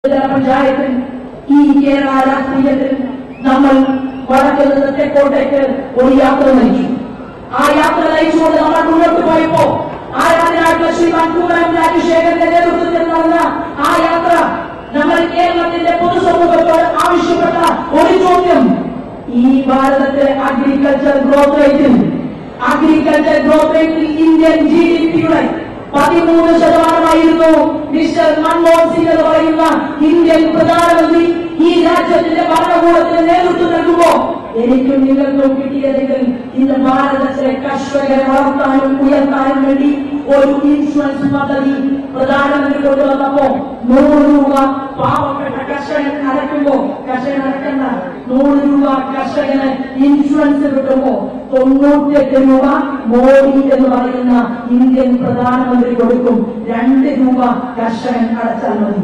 പഞ്ചായത്തിൽ ഈ കേരള രാഷ്ട്രീയത്തിൽ നമ്മൾ വടക്കിൽ നിന്ന് തെക്കോട്ടേക്ക് ഒരു യാത്ര നയിച്ചു. ആ യാത്ര നയിച്ചുകൊണ്ട് നമ്മൾ മുന്നോട്ട് പോയപ്പോ ആരാധനായിട്ടുള്ള ശ്രീമാൻ പൂരം രാജശേഖരന്റെ നേതൃത്വത്തിൽ നടന്ന ആ യാത്ര നമ്മൾ കേരളത്തിന്റെ പൊതുസമൂഹത്തോട് ആവശ്യപ്പെട്ട ഒരു ചോദ്യം, ഈ ഭാരതത്തിലെ അഗ്രികൾച്ചർ ഗ്രോത്ത് റേറ്റിൽ ഇന്ത്യൻ GDP-യുടെ 13% മിസ്റ്റർ മൻമോഹൻ സിംഗ് എന്ന് പറയുന്ന ഇന്ത്യൻ പ്രധാനമന്ത്രി ഈ രാജ്യത്തിന്റെ ഭരണകൂടത്തിന് നേതൃത്വം നൽകുമ്പോ എനിക്കും നിങ്ങൾക്കും കിട്ടിയതെങ്കിൽ ഇന്ന് ഭാരതത്തിലെ കർഷകരെ വളർത്താനും ഉയർത്താനും വേണ്ടി ഒരു ഇൻഷുറൻസ് പദ്ധതി പ്രധാനമന്ത്രി കൊണ്ടുവന്നപ്പോ 100 രൂപ പാവപ്പെട്ട കർഷകൻ അടയ്ക്കുമ്പോ കർഷകൻ അടയ്ക്കണ്ട 100 രൂപ കർഷകന് ഇൻഷുറൻസ് കിട്ടുമ്പോ 98 രൂപ മോഡി എന്ന് പറയുന്ന ഇന്ത്യൻ പ്രധാനമന്ത്രി കൊടുക്കും. 2 രൂപ കർഷകൻ അടച്ചാൽ മതി.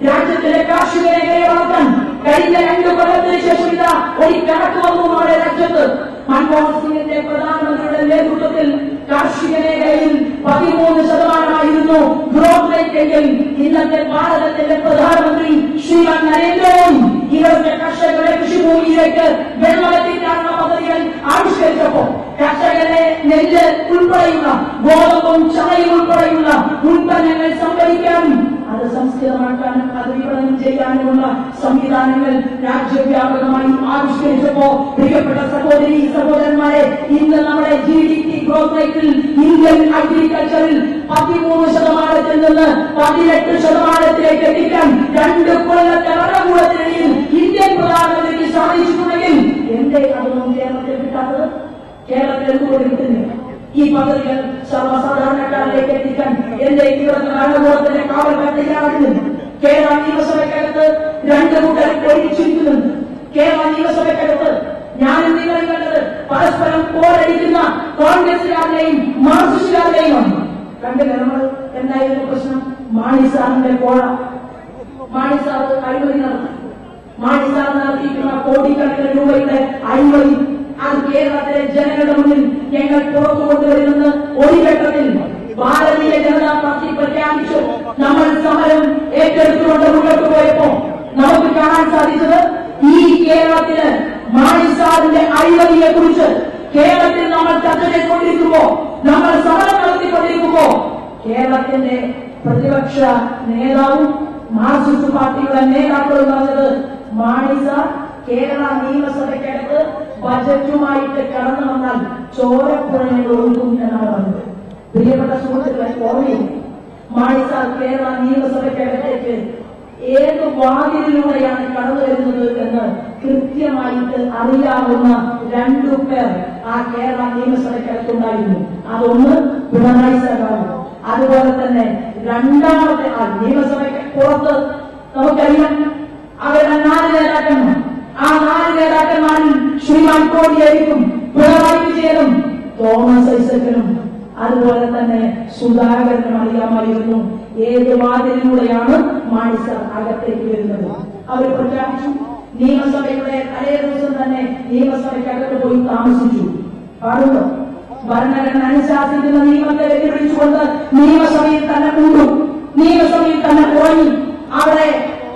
രാജ്യത്തിലെ കാർഷിക മേഖലയെ വളർത്താൻ കഴിഞ്ഞ 2 കൊല്ലത്തിന് ശേഷം ഇതാ ഒരു കണക്ക് വന്നു. നമ്മുടെ രാജ്യത്ത് മൻമോഹൻ സിംഗിന്റെ പ്രധാനമന്ത്രിയുടെ നേതൃത്വത്തിൽ കാർഷിക മേഖലയിൽ 13% ഗ്രോത്ത് റേറ്റ് എങ്കിൽ ഇന്നത്തെ ഭാരതത്തിന്റെ പ്രധാനമന്ത്രി ശ്രീമാൻ നരേന്ദ്രമോദി ഇവിടുത്തെ കർഷകരുടെ കൃഷിഭൂമിയിലേക്ക് വെള്ളമെത്തിക്കാനുള്ള പദ്ധതികൾ ആവിഷ്കരിച്ചപ്പോ കർഷകരെ നെല്ല് ഉൾപ്പെടെയുള്ള ഗോതമ്പും ചണയും ഉൾപ്പെടെയുള്ള ഉൽപ്പന്നങ്ങൾ സംഭരിക്കാനും അത് സംസ്കൃതമാക്കാനും അത് വിപണനം ചെയ്യാനുമുള്ള സംവിധാനങ്ങൾ രാജ്യവ്യാപകമായി ആവിഷ്കരിച്ചപ്പോ പ്രിയപ്പെട്ട സഹോദരി സഹോദരന്മാരെ, ഇന്ന് നമ്മുടെ GDP ഗ്രോത്ത് റേറ്റിൽ ഇന്ത്യൻ അഗ്രികൾച്ചറിൽ 13%-ൽ നിന്ന് 18%-ലേക്ക് എത്തിക്കാൻ 2 കൊല്ലത്തെ ഭരണകൂടത്തിനിടയിൽ ഇന്ത്യൻ പ്രധാനമന്ത്രിക്ക് സാധിച്ചിട്ടുണ്ടെങ്കിൽ എന്തേ അതൊന്നും കേരളത്തിൽ കിട്ടാത്തത്? കേരളത്തിൽ എന്തുകൊണ്ട് കിട്ടുന്നില്ല? ഈ പദ്ധതികൾ സർവ്വസാധാരണക്കാരിലേക്ക് എത്തിക്കാൻ എന്റെ ഇവിടുത്തെ ഭരണകൂടത്തിന്റെ കാവൽക്കാർ തയ്യാറാക്കുന്നുണ്ട്. കേരള നിയമസഭയ്ക്കകത്ത് 2 കൂട്ടർ ഒരുമിച്ചിരിക്കുന്നുണ്ട്. കേരള നിയമസഭയ്ക്കകത്ത് ഞാനും നിങ്ങളും കണ്ടത് പരസ്പരം പോരടിക്കുന്ന കോൺഗ്രസുകാരുടെയും മാർക്സിസ്റ്റുകാരുടെയുമാണ്. കണ്ടില്ല നമ്മൾ? എന്തായിരുന്നു പ്രശ്നം? മാണി സാറിന്റെ കോഴ. മാണി സാർ അഴിമതി നടത്തി. മാണി സാർ നടത്തിയിരിക്കുന്ന കോടിക്കണക്കിന് രൂപയുടെ അഴിമതി അത് കേരളത്തിലെ ജനങ്ങളുടെ മുന്നിൽ ഞങ്ങൾ പുറത്തു കൊണ്ടുവരുമെന്ന് ഒരു ഘട്ടത്തിൽ ഭാരതീയ ജനതാ പാർട്ടി പ്രഖ്യാപിച്ചു. നമ്മൾ സമരം ഏറ്റെടുത്തുകൊണ്ട് മുന്നോട്ട് പോയപ്പോ നമുക്ക് കാണാൻ സാധിച്ചത് ഈ കേരളത്തിന് മാണി സാറിന്റെ അഴിമതിയെ കുറിച്ച് കേരളത്തിൽ നമ്മൾ ചർച്ച ചെയ്തുകൊണ്ടിരിക്കുമ്പോ, നമ്മൾ സമരം നടത്തിക്കൊണ്ടിരിക്കുമ്പോ കേരളത്തിന്റെ പ്രതിപക്ഷ നേതാവും മാർക്സിസ്റ്റ് പാർട്ടിയുടെ നേതാക്കളും പറഞ്ഞത് മാണി സാർ കേരള നിയമസഭയ്ക്കകത്ത് ബജറ്റുമായിട്ട് കടന്നു വന്നാൽ ചോരപ്പുഴകൾ ഒഴുകും എന്നാണ് പറഞ്ഞത്. പ്രിയപ്പെട്ട സുഹൃത്തുക്കളെ, ഓർമ്മയില്ല മാണി സാർ കേരള നിയമസഭയ്ക്കകത്തേക്ക് ഏത് വാതിലിലൂടെയാണ് കടന്നു വരുന്നത് എന്ന് കൃത്യമായിട്ട് അറിയാവുന്ന 2 പേർ ആ കേരള നിയമസഭയ്ക്കകത്തുണ്ടായിരുന്നു. അതൊന്ന് പിണറായി സർക്കാരും, അതുപോലെ തന്നെ രണ്ടാമത്തെ ആൾ നിയമസഭയ്ക്ക് പുറത്ത് നമുക്കറിയാം അവരുടെ 4 നേതാക്കന്മാർ. ആ 4 നേതാക്കന്മാരിൽ ശ്രീമാൻ കോടിയേരിക്കും പിണറായി വിജയനും തോമസ് ഐസക്കിനും അതുപോലെ തന്നെ സുധാകരനും അറിയാമായിരുന്നു ഏത് വാതിലിലൂടെയാണ് മാണി സാർ അകത്തേക്ക് വരുന്നത്. അവർ പ്രഖ്യാപിച്ചു. നിയമസഭയുടെ തലേ ദിവസം തന്നെ നിയമസഭയ്ക്കകത്ത് പോയി താമസിച്ചു. പാടുണ്ടോ? ഭരണഘടന അനുശാസിക്കുന്ന നിയമത്തെ വെല്ലുവിളിച്ചുകൊണ്ട് നിയമസഭയിൽ തന്നെ കൂട്ടും, നിയമസഭയിൽ തന്നെ ഉറങ്ങി. അവിടെ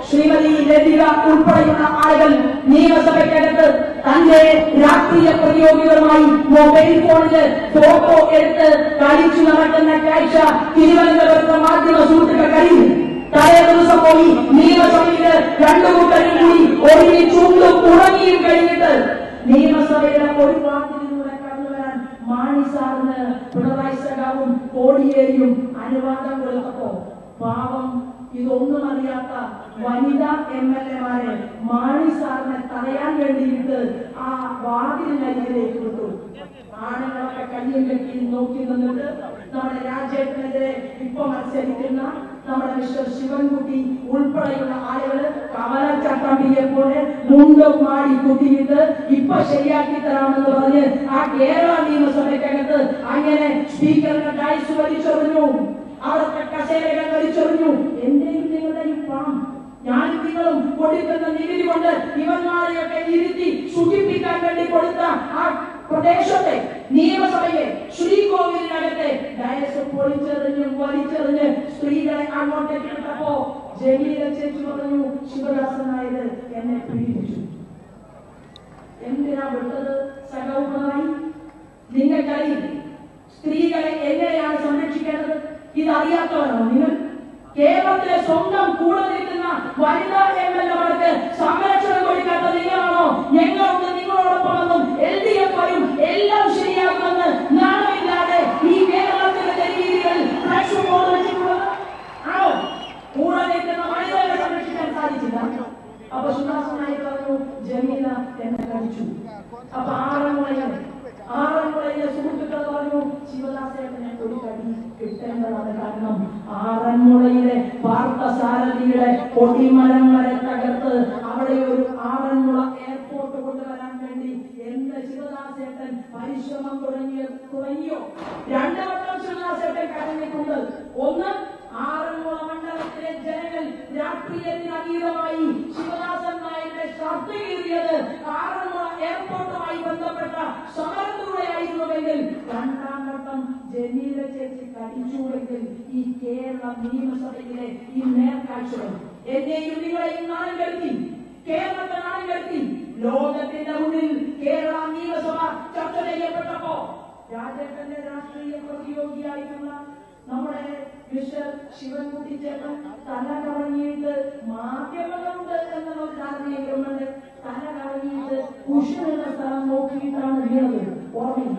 ശ്രീമതി ലതിക ഉൾപ്പെടെയുള്ള ആളുകൾ നിയമസഭയ്ക്കകത്ത് തന്റെ രാഷ്ട്രീയ പ്രതിയോഗികളുമായി മൊബൈൽ ഫോണില് ഫോട്ടോ എടുത്ത് കളിച്ചു നടക്കുന്ന കാഴ്ച തിരുവനന്തപുരത്തെ മാധ്യമ സുഹൃത്തുക്കൾ കഴിയും. തലേ ദിവസം പോയി നിയമസഭയില് 2 കൂട്ടരും കൂടി ഒരുമിച്ചുണ്ടും ഉറങ്ങിയും കഴിഞ്ഞിട്ട് നിയമസഭയുടെ ഒരു വാതിലിലൂടെ കടന്നുവരാൻ മാണി സാറിന് പിണറായി സഖാവും കോടിയേരിയും അനുവാദം കൊടുത്തപ്പോ പാവം ഇതൊന്നും അറിയാത്ത വനിതാ MLA-മാരെ മാണി സാറിനെ തടയാൻ വേണ്ടിയിട്ട് ആ വാതിലിനരികിലേക്ക് വിട്ടു. ആണുങ്ങളൊക്കെ കയ്യും കെട്ടി നോക്കി നിന്നിട്ട് നമ്മുടെ രാജ്യത്തിനെതിരെ ഇപ്പൊ മത്സരിക്കുന്ന നമ്മുടെ മിസ്റ്റർ ശിവൻകുട്ടി ഉൾപ്പെടെയുള്ള ആളുകൾ കമലച്ചട്ടമ്പിയെ പോലെ മുണ്ടും മാടി കുത്തിയിട്ട് ഇപ്പൊ ശരിയാക്കി തരാമെന്ന് പറഞ്ഞ് ആ കേരള നിയമസഭയ്ക്കകത്ത് അങ്ങനെ സ്പീക്കറിന്റെ ഡയസ് വലിച്ചെറിഞ്ഞു, അവിടുത്തെ കസേരകൾ വലിച്ചെറിഞ്ഞു. എന്റെയും നിങ്ങളുടെയും പണം ഞാനും നിങ്ങളും കൊടുക്കുന്ന നികുതി കൊണ്ട് ഇവന്മാരെയൊക്കെ ഇരുത്തി സുഖിപ്പിക്കാൻ വേണ്ടി കൊടുത്ത ആ പ്രദേശത്തെ നിയമസഭയെ ശ്രീകോവിലിനകത്തെ ഡയസ് പൊളിച്ചെറിഞ്ഞ് വലിച്ചെറിഞ്ഞ് സ്ത്രീകളെ അങ്ങോട്ടേക്ക് ഇട്ടപ്പോ ജമീല ചേച്ചി പറഞ്ഞു കൊടുത്തത് സഹോദരമായി നിങ്ങൾക്കറിയില്ല. സ്ത്രീകളെ എങ്ങനെയാണ് സംരക്ഷിക്കേണ്ടത് ഇത് അറിയാത്തവരാണോ നിങ്ങൾ? കേരളത്തിലെ സ്വന്തം കൂടെ നിൽക്കുന്ന വനിതാ എംഎൽഎമാർക്ക് സംരക്ഷണം കൊടുക്കാത്ത നിങ്ങളാണോ ഞങ്ങളൊന്ന് നിങ്ങളോടൊപ്പമെന്നും LDF വരും എല്ലാം ശരിയാകുമെന്ന് നാണമില്ലാതെ ഈ കേരളത്തിലെ ജനരീതികൾ ഫ്ലാഷ് വെച്ചിട്ടുള്ളത് ആണോ? കൂടെ നിൽക്കുന്ന വനിതകളെ സംരക്ഷിക്കാൻ സാധിച്ചില്ല. അപ്പൊ സുഹാസനായി പറഞ്ഞു ജമീല എന്നെ കടിച്ചു. അപ്പൊ ആറന്മുളയിലെ സുഹൃത്തുക്കൾ പറഞ്ഞു ശിവദാസേട്ടനെ ഒരു കടി കിട്ടേണ്ടതാണ്. കാരണം ആറന്മുളയിലെ പാർത്ഥസാരഥിയുടെ കൊടിമരം വരെ തകർത്ത് അവിടെ ഒരു ആറന്മുള എയർപോർട്ട് കൊണ്ടുവരാൻ വേണ്ടി എന്ന് ശിവദാസേട്ടൻ പരിശ്രമം തുടങ്ങിയോ? രണ്ടാമത്തെ ശിവദാസേട്ടൻ കരഞ്ഞിട്ടുണ്ട്. ഒന്ന്, ആറന്മുള മണ്ഡലത്തിലെ ജനങ്ങൾ രാഷ്ട്രീയത്തിന് അതീതമായി ശിവദാസൻ നായരുടെ ഷർട്ട് കീറിയത് ആറന്മുള എയർപോർട്ടുമായി ബന്ധപ്പെട്ട സമരത്തിലൂടെയായിരുന്നുവെങ്കിൽ രണ്ടാം ഘട്ടം ജമീല ചേച്ചി കടിച്ചുവെങ്കിൽ ഈ കേരള നിയമസഭയിലെ ഈ നേർക്കാഴ്ചകൾ എന്നെയും നിങ്ങളെയും നാണം കെടുത്തി, കേരളത്തെ നാണം കെടുത്തി. ലോകത്തിന്റെ മുന്നിൽ കേരള നിയമസഭ ചർച്ച ചെയ്യപ്പെട്ടപ്പോ രാജേട്ടന്റെ രാഷ്ട്രീയ പ്രതിയോഗിയായിരുന്ന നമ്മുടെ മിസ്റ്റർ ശിവൻകുട്ടി ചേട്ടൻ തല കറങ്ങിയിട്ട് മാധ്യമങ്ങളുണ്ട് എന്നുള്ള ധാരണയുണ്ട്. തല കറങ്ങിയിട്ട് കുഷനുള്ള സ്ഥലം നോക്കിയിട്ടാണ് വീണത്. ഓർമ്മയില്ല?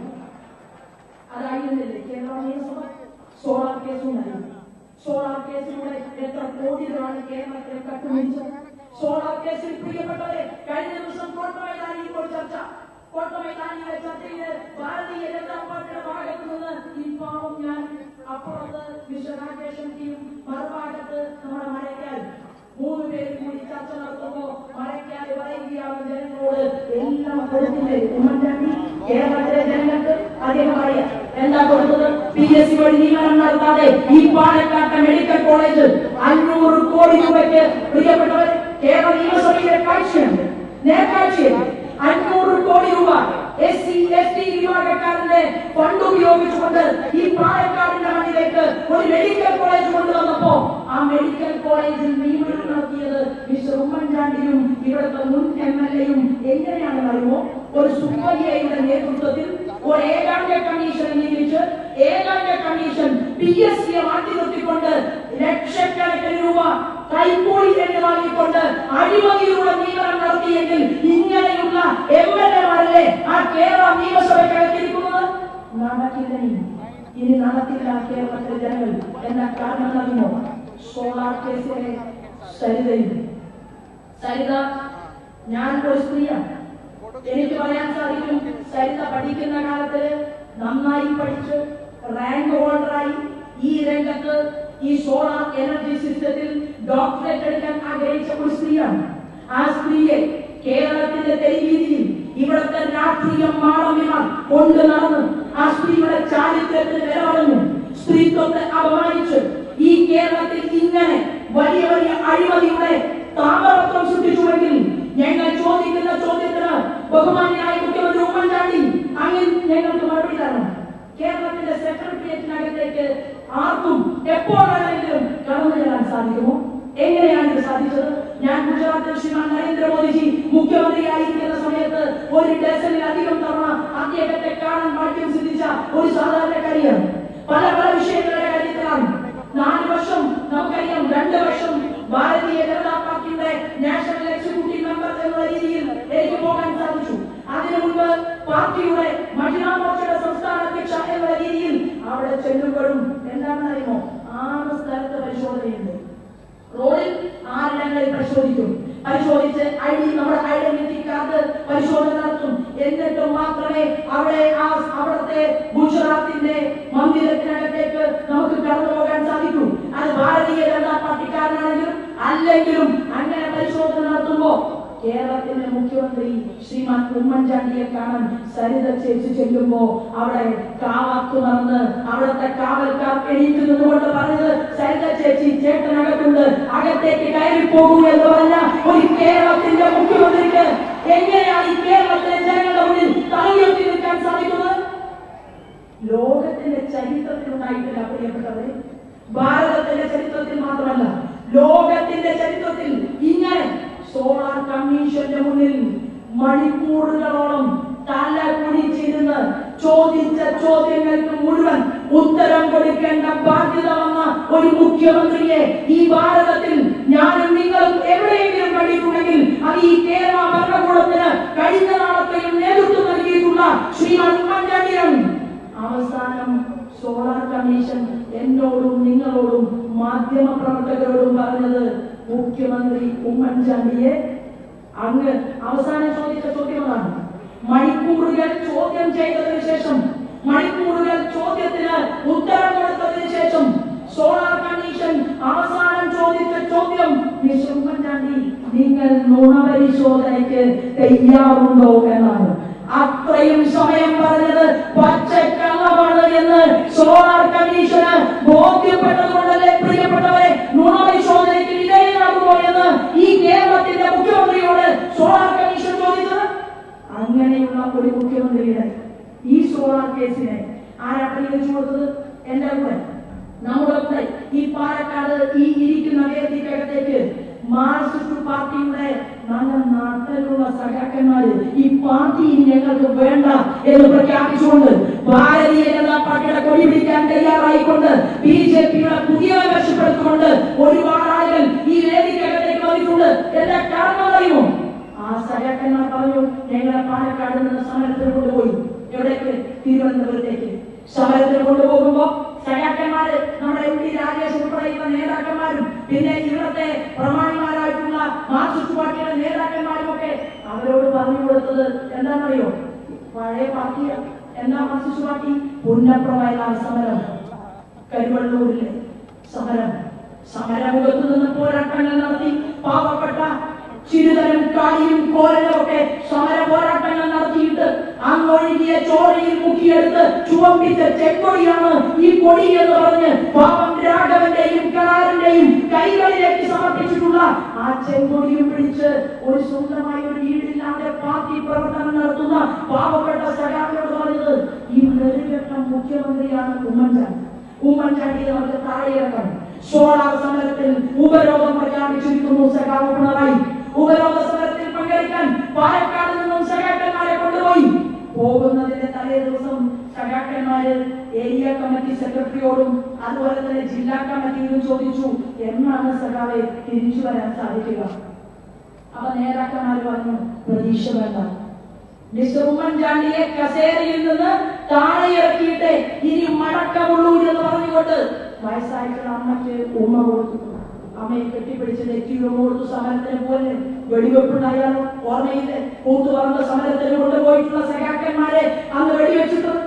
അതായിരുന്നില്ലേ കേരള നിയമസഭ? സോളാർ കേസുണ്ടായിരുന്നു. സോളാർ കേസിലൂടെ എത്ര കോടികളാണ് കേരളത്തിൽ കട്ടുപിടിച്ചത്? സോളാർ കേസിൽ പ്രിയപ്പെട്ടവരെ കഴിഞ്ഞ ദിവസം കോട്ടമൈതാനിയിൽ ഇപ്പോൾ ചർച്ച. കോട്ടമൈതാനിയിലെ ചർച്ചയിൽ ഭാരതീയ ജനതാ പാർട്ടിയുടെ ഭാഗത്തു നിന്ന് ഈ പാവം ഞാൻ അപ്പുറത്ത് മിസ്റ്റർ രാജേഷന്റെയും മറുഭാഗത്ത് നമ്മുടെ മരയ്ക്കാൽ 3 പേരും കൂടി ചർച്ച നടത്തുമ്പോ മരയ്ക്കാൽ പറയുകയാണ് ജനങ്ങളോട് എല്ലാം കൊടുത്തില്ലേ ഉമ്മൻചാണ്ടി കേരളത്തിലെ ജനങ്ങൾക്ക്? അദ്ദേഹം പറയാം എന്താ കൊടുത്തത്? PSC വഴി നിയമനം നടത്താതെ ഈ പാലക്കാട്ടെ മെഡിക്കൽ കോളേജ് 500 കോടി രൂപയ്ക്ക് പ്രിയപ്പെട്ടവർ കേരള നിയമസഭയിലെ കാഴ്ചയുണ്ട്, നേർക്കാഴ്ചയുണ്ട്. 500 കോടി രൂപ SC ST വിഭാഗക്കാരന്റെ ഫണ്ട് ഉപയോഗിച്ചുകൊണ്ട് ഈ പാലക്കാടിന്റെ മണ്ണിലേക്ക് ഒരു മെഡിക്കൽ കോളേജ് കൊണ്ടുവന്നപ്പോ ആ മെഡിക്കൽ കോളേജിൽ നിയമനം നടത്തിയത് മിസ്റ്റർ ഉമ്മൻചാണ്ടിയും ഇവിടുത്തെ മുൻ MLA-യും എങ്ങനെയാണെന്ന് അറിയുമോ? ഒരു സുബ്ബയ്യയുടെ നേതൃത്വത്തിൽ ഒരു ഏകാംഗ കമ്മീഷൻ നിയമിച്ച് ഏകാംഗ കമ്മീഷൻ PSC-യെ മാറ്റി നിർത്തിക്കൊണ്ട് ലക്ഷക്കണക്കിന് രൂപ കൈക്കൂലി എന്ന് വാങ്ങിക്കൊണ്ട് അഴിമതിയിലൂടെ നിയമനം നടത്തിയെങ്കിൽ ഇങ്ങനെയുള്ള MLA-മാരല്ലേ ആ കേരള നിയമസഭയ്ക്കകത്തിരിക്കുന്നത്? നടക്കില്ല. ഇനി നടക്കില്ല കേരളത്തിലെ ജനങ്ങൾ. എന്താ കാരണം അറിയുമോ? സോളാർ കേസിലെ സരിത ഞാൻ ഒരു സ്ത്രീയാണ്. എനിക്ക് പറയാൻ സാധിക്കും സരിത പഠിക്കുന്ന കാലത്ത് നന്നായി പഠിച്ച് റാങ്ക് ഹോൾഡറായി ഈ രംഗത്ത് ഈ സോളാർ എനർജി സിസ്റ്റത്തിൽ ഡോക്ടറേറ്റ് എടുക്കാൻ ആഗ്രഹിച്ച ഒരു സ്ത്രീയാണ്. ആ സ്ത്രീയെ കേരളത്തിന്റെ തെരുവീതിയിൽ ഇവിടുത്തെ രാഷ്ട്രീയം മാളവിമാർ കൊണ്ടു നടന്ന് ആ സ്ത്രീയുടെ ചാരിത്രത്തിന് വില പറഞ്ഞു, സ്ത്രീത്വത്തെ അപമാനിച്ച് ഈ കേരളത്തിൽ ഇങ്ങനെ വലിയ വലിയ അഴിമതിയുടെ താമരത്വം സൃഷ്ടിച്ചുവെങ്കിൽ ഞങ്ങൾ ചോദിക്കുന്ന ചോദ്യത്തിന് ബഹുമാന്യനായ മുഖ്യമന്ത്രി ഉമ്മൻചാണ്ടി അങ്ങനെ ഞങ്ങൾക്ക് മറുപടി തരണം. കേരളത്തിന്റെ സെക്രട്ടേറിയറ്റിനകത്തേക്ക് ആർക്കും എപ്പോൾ വേണമെങ്കിലും കടന്നു ചെല്ലാൻ സാധിക്കുമോ? എങ്ങനെയാണ് ഇത് സാധിച്ചത്? ഞാൻ ഗുജറാത്തിൽ ശ്രീമാൻ നരേന്ദ്രമോദിജി മുഖ്യമന്ത്രിയായിരിക്കുന്ന സമയത്ത് ഒരു ഡസനിലധികം തവണ അദ്ദേഹത്തെ കാണാൻ ഭാഗ്യം സിദ്ധിച്ച ഒരു സാധാരണക്കാരിയാണ്. പല വിഷയങ്ങളുടെ കാര്യത്തിലാണ്. 4 വർഷം നമുക്കറിയാം, 2 വർഷം ഭാരതീയ ജനതാ പാർട്ടിയുടെ നാഷണൽ എക്സിക്യൂട്ടീവ് മെമ്പർ എന്ന രീതിയിൽ എനിക്ക് പോകാൻ സാധിച്ചു. അതിനു മുൻപ് പാർട്ടിയുടെ മഹിളാ മോർച്ചയുടെ സംസ്ഥാന അധ്യക്ഷ എന്ന രീതിയിൽ അവിടെ ചെല്ലുമ്പോഴും എന്താണെന്ന് അറിയുമോ? 6 സ്ഥലത്ത് പരിശോധനയുണ്ട്. റോഡിൽ 6 ഇടങ്ങളിൽ പരിശോധിച്ച് നമ്മുടെ ഐഡന്റിറ്റി കാർഡ് പരിശോധന നടത്തും. എന്നിട്ടും മാത്രമേ അവിടുത്തെ ഗുജറാത്തിന്റെ മന്ദിരത്തിനകത്തേക്ക് നമുക്ക് കടന്നു പോകാൻ സാധിക്കൂ. അത് ഭാരതീയ ജനതാ പാർട്ടിക്കാരനാണെങ്കിലും അല്ലെങ്കിലും അങ്ങനെ പരിശോധന നടത്തുമ്പോ കേരളത്തിന്റെ മുഖ്യമന്ത്രി ശ്രീമാൻ ഉമ്മൻചാണ്ടിയെ കാണാൻ സരിത ചേച്ചി ചെല്ലുമ്പോ അവിടെ കാവത്തു നടന്ന് അവിടുത്തെ കാവൽക്കാർ എണീറ്റ് നിന്നുകൊണ്ട് പറഞ്ഞത് സരിത ചേച്ചി ചേട്ടനകത്തുണ്ട്, അകത്തേക്ക് കയറി പോകൂ എന്ന് പറഞ്ഞ ഒരു കേരളത്തിന്റെ മുഖ്യമന്ത്രിക്ക് എങ്ങനെയാണ് ഈ കേരളത്തിലെ ജനങ്ങളുടെ മുന്നിൽ തലയുയർത്തി നിൽക്കാൻ സാധിക്കുന്നത്? ലോകത്തിന്റെ ചരിത്രത്തിലുണ്ടായിട്ടില്ല പ്രിയപ്പെട്ടവരെ. ഭാരതത്തിന്റെ ചരിത്രത്തിൽ മാത്രമല്ല, ലോകത്തിന്റെ ചരിത്രത്തിൽ ഇങ്ങനെ സോളാർ കമ്മീഷന്റെ മുന്നിൽ മണിക്കൂറുകളോളം തല കുനിച്ചിരുന്ന് ചോദിച്ച ചോദ്യങ്ങൾക്ക് മുഴുവൻ ഉത്തരം കൊടുക്കേണ്ട ബാധ്യത വന്ന ഒരു മുഖ്യമന്ത്രിയെ ഈ ഭാരതത്തിൽ ഞാനും നിങ്ങളും എവിടെയെങ്കിലും കണ്ടിട്ടുണ്ടെങ്കിൽ അത് ഈ കേരള ഭരണകൂടത്തിന് കഴിഞ്ഞ നാളത്തെയും നേതൃത്വം നൽകിയിട്ടുള്ള ശ്രീമാൻ ഉമ്മൻചാണ്ടിയാണ്. അവസാനം സോളാർ കമ്മീഷൻ എന്നോടും നിങ്ങളോടും മാധ്യമ പ്രവർത്തകരോടും പറഞ്ഞത്, മുഖ്യമന്ത്രി ഉമ്മൻചാണ്ടിയെ അങ്ങ് അവസാനം ചോദിച്ച ചോദ്യമാണ്. മണിക്കൂറുകൾ ചോദ്യം ചെയ്തതിനു ശേഷം, മണിക്കൂറുകൾ ചോദ്യത്തിന് ഉത്തരം കൊടുത്തതിനു ശേഷം സോളാർ കമ്മീഷൻ അവസാനം ചോദിച്ച ചോദ്യം, മിസ്റ്റർ ഉമ്മൻചാണ്ടി നിങ്ങൾ നുണപരിശോധനയ്ക്ക് തയ്യാറുണ്ടോ എന്നാണ്. അത്രയും സമയം പറഞ്ഞത് പച്ചക്കള്ളമാണ് എന്ന് സോളാർ കമ്മീഷന് ബോധ്യപ്പെട്ടതുകൊണ്ടല്ലേ പ്രിയപ്പെട്ടവരെ നുണപരിശോധനയ്ക്ക് വിധേയനാകുമോ എന്ന് ഈ കേരളത്തിന്റെ മുഖ്യമന്ത്രിയോട് സോളാർ കമ്മീഷൻ ചോദിച്ചത്. അങ്ങനെയുള്ള ഒരു മുഖ്യമന്ത്രിയുടെ ഈ സോളാർ കേസിനെ ആരാ പരിഗണിച്ചു കൊടുത്തത്? എന്റെ കൂടെ, നമ്മുടെ കൂടെ ഈ പാലക്കാട് ഈ ഇരിക്കുന്ന വേദിക്കകത്തേക്ക് മാർക്സിസ്റ്റ് പാർട്ടിയുടെ നല്ല നാട്ടിലുള്ള സഖാക്കന്മാര് ഈ പാർട്ടി ഞങ്ങൾക്ക് വേണ്ട എന്ന് പ്രഖ്യാപിച്ചുകൊണ്ട് ഭാരതീയ ജനതാ പാർട്ടിയുടെ കൊടി പിടിക്കാൻ തയ്യാറായിക്കൊണ്ട് ബിജെപിയുടെ പുതിയ മെച്ചപ്പെടുത്തിക്കൊണ്ട് ഒരുപാട് ആളുകൾ ഈ വേദിക്കകത്തേക്ക് വന്നിട്ടുണ്ട്. എന്താ കാരണം അറിയുമോ? ആ സഖാക്കന്മാർ പറഞ്ഞു, ഞങ്ങളെ പാലക്കാട് നിന്ന് സമരത്തിന് കൊണ്ടുപോയി. എവിടേക്ക്? തിരുവനന്തപുരത്തേക്ക്. സമരത്തിന് കൊണ്ടുപോകുമ്പോ സഖാക്കന്മാര് നമ്മുടെ എം പി രാജേഷ് ഉൾപ്പെടെയുള്ള നേതാക്കന്മാരും പിന്നെ ഇവിടത്തെ പ്രമാണിമാരായിട്ടുള്ള മാർക്സിസ്റ്റ് പാർട്ടിയുടെ നേതാക്കന്മാരും ഒക്കെ അവരോട് പറഞ്ഞു കൊടുത്തത് എന്താണെന്നറിയോ? പഴയ പാർട്ടിയ എന്താ മാർക്സിസ്റ്റ് പാർട്ടി? പുന്നപ്രവയലാർ സമരം, കരുവള്ളൂരിലെ സമരം, സമരമുഖത്ത് നിന്ന് പോരാട്ടങ്ങൾ നടത്തി പാവപ്പെട്ട ചിരുതലും കാളിയും കോരലും ഒക്കെ സമര പോരാട്ടങ്ങൾ നടത്തിയിട്ട് അങ്ങൊഴുകിയ ചോരയിൽ മുക്കിയെടുത്ത് ചുവപ്പിച്ച ചെക്കൊടിയാണ് ഈ കൊടി എന്ന് പറഞ്ഞ് പാവം രാഘവന്റെയും കലാറിന്റെയും കൈകളിലേക്ക് സമർപ്പിച്ചിട്ടുള്ള ആ ചെങ്കൊടിയും പിടിച്ച് ഒരു സ്വന്തമായി ഒരു വീടില്ലാതെ പാർട്ടി പ്രവർത്തനം നടത്തുന്ന പാവപ്പെട്ട സഖാക്കളോട് പറഞ്ഞത്, ഈ നെറുകെട്ട മുഖ്യമന്ത്രിയാണ് ഉമ്മൻചാണ്ടി. ഉമ്മൻചാണ്ടിയെ നമുക്ക് താഴെയിറക്കണം. സോളാർ സമരത്തിൽ ഉപരോധം പ്രഖ്യാപിച്ചിരിക്കുന്നു സഖാവ് പിണറായി. ഉപരോധ സമരത്തിൽ പങ്കെടുക്കാൻ പാലക്കാട് നിന്നും സഖാക്കന്മാരെ കൊണ്ടുപോയി. പോകുന്നതിന്റെ തലേ ദിവസം സഖാക്കന്മാര് ഏരിയ കമ്മിറ്റി സെക്രട്ടറിയോടും അതുപോലെ തന്നെ ജില്ലാ കമ്മിറ്റിയോടും ചോദിച്ചു, എന്നാണ് സഖാവെ തിരിച്ചു വരാൻ സാധിക്കുക? അപ്പൊ നേതാക്കന്മാർ പറഞ്ഞു, പ്രതീക്ഷ വേണ്ട, മിസ്റ്റർ ഉമ്മൻചാണ്ടിയെ കസേരയിൽ നിന്ന് താഴെ ഇറക്കിയിട്ട് ഇനി മടക്കമുള്ളൂ എന്ന് പറഞ്ഞുകൊണ്ട് വയസ്സായിട്ടുള്ള അമ്മയ്ക്ക് ഉമ്മ കൊടുത്തു. അമ്മയെ കെട്ടിപ്പിടിച്ച് നെറ്റിയുടെ കൊടുത്തു. സമരത്തിന് പോലെ വെടിവെപ്പുണ്ടായാലോ ഓർമ്മയില്ലേ? കൂത്തുപറമ്പ് സമരത്തിന് കൊണ്ടുപോയിട്ടുള്ള സഖാക്കന്മാരെ അന്ന് വെടിവെച്ചിട്ടത്,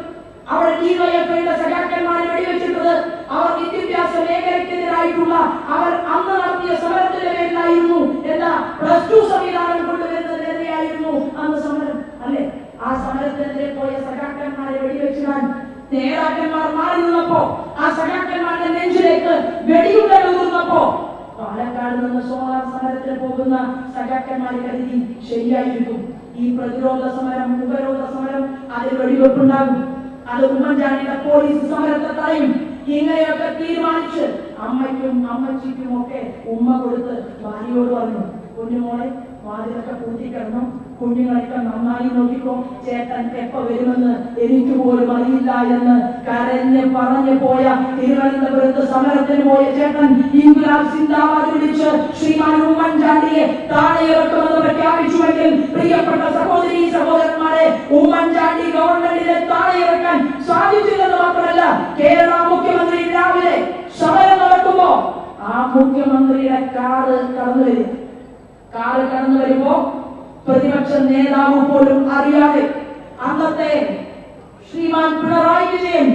അവിടെ ഡിവൈഎഫ്ഐയുടെ സഖാക്കന്മാരെ വെടിവെച്ചിട്ടത് അവർ വിദ്യാഭ്യാസ മേഖലയ്ക്കെതിരായിട്ടുള്ള അവർ അന്ന് നടത്തിയ സമരത്തിന്റെ പേരിലായിരുന്നു. എന്താ? +2 സംവിധാനം കൊണ്ടുവരുന്നതിനെതിരെയായിരുന്നു അന്ന് സമരം, അല്ലെ? ആ സമരത്തിനെതിരെ പോയ സഖാക്കന്മാരെ വെടിവെച്ചിടാൻ നേതാക്കന്മാർ മാറി നിന്നപ്പോ, ആ സഖാക്കന്മാരുടെ നെഞ്ചിലേക്ക് വെടിയുണ്ടകൾ ഊർന്നപ്പോ പാലക്കാട് നിന്ന് സോളാർ സമരത്തിന് പോകുന്ന സഖാക്കന്മാർ കരുതി ശരിയായിരിക്കും, ഈ പ്രതിരോധ സമരം ഉപരോധ സമരം അതിൽ വെടിവെപ്പുണ്ടാകും, അത് ഉമ്മൻചാണ്ടിയുടെ പോലീസ് സമരത്തെ തടയും. ഇങ്ങനെയൊക്കെ തീരുമാനിച്ച് അമ്മയ്ക്കും അമ്മച്ചിക്കും ഒക്കെ ഉമ്മ കൊടുത്ത് ഭാര്യയോട് പറഞ്ഞു, കുഞ്ഞുമോളെ വാതിലൊക്കെ പൂട്ടിക്കിടന്നു, കുഞ്ഞുങ്ങളൊക്കെ നന്നായി നോക്കിക്കോ, ചേട്ടൻ എപ്പ വരുമെന്ന് എനിക്ക് പോലും അറിയില്ല എന്ന് കരഞ്ഞ് പറഞ്ഞു പോയ തിരുവനന്തപുരത്ത് സമരത്തിന് പോയ ചേട്ടൻ ഇൻക്ലാബ് സിന്ദാബാദ് വിളിച്ച് ശ്രീമാൻ ഉമ്മൻചാണ്ടിയെ താഴെ ഇറക്കുമെന്ന് പ്രഖ്യാപിച്ചുവെങ്കിൽ പ്രിയപ്പെട്ട സഹോദരീ സഹോദരന്മാരെ, ഉമ്മൻചാണ്ടി ഗവൺമെന്റിനെ താഴെ ഇറക്കാൻ സാധിച്ചില്ലെന്ന് മാത്രമല്ല, കേരള മുഖ്യമന്ത്രി രാവിലെ സമരം നടക്കുമ്പോ ആ മുഖ്യമന്ത്രിയുടെ കാറ് കടന്നു വരുമ്പോ പ്രതിപക്ഷ നേതാവ് പോലും അറിയാതെ അന്നത്തെ ശ്രീമാൻ പിണറായി വിജയൻ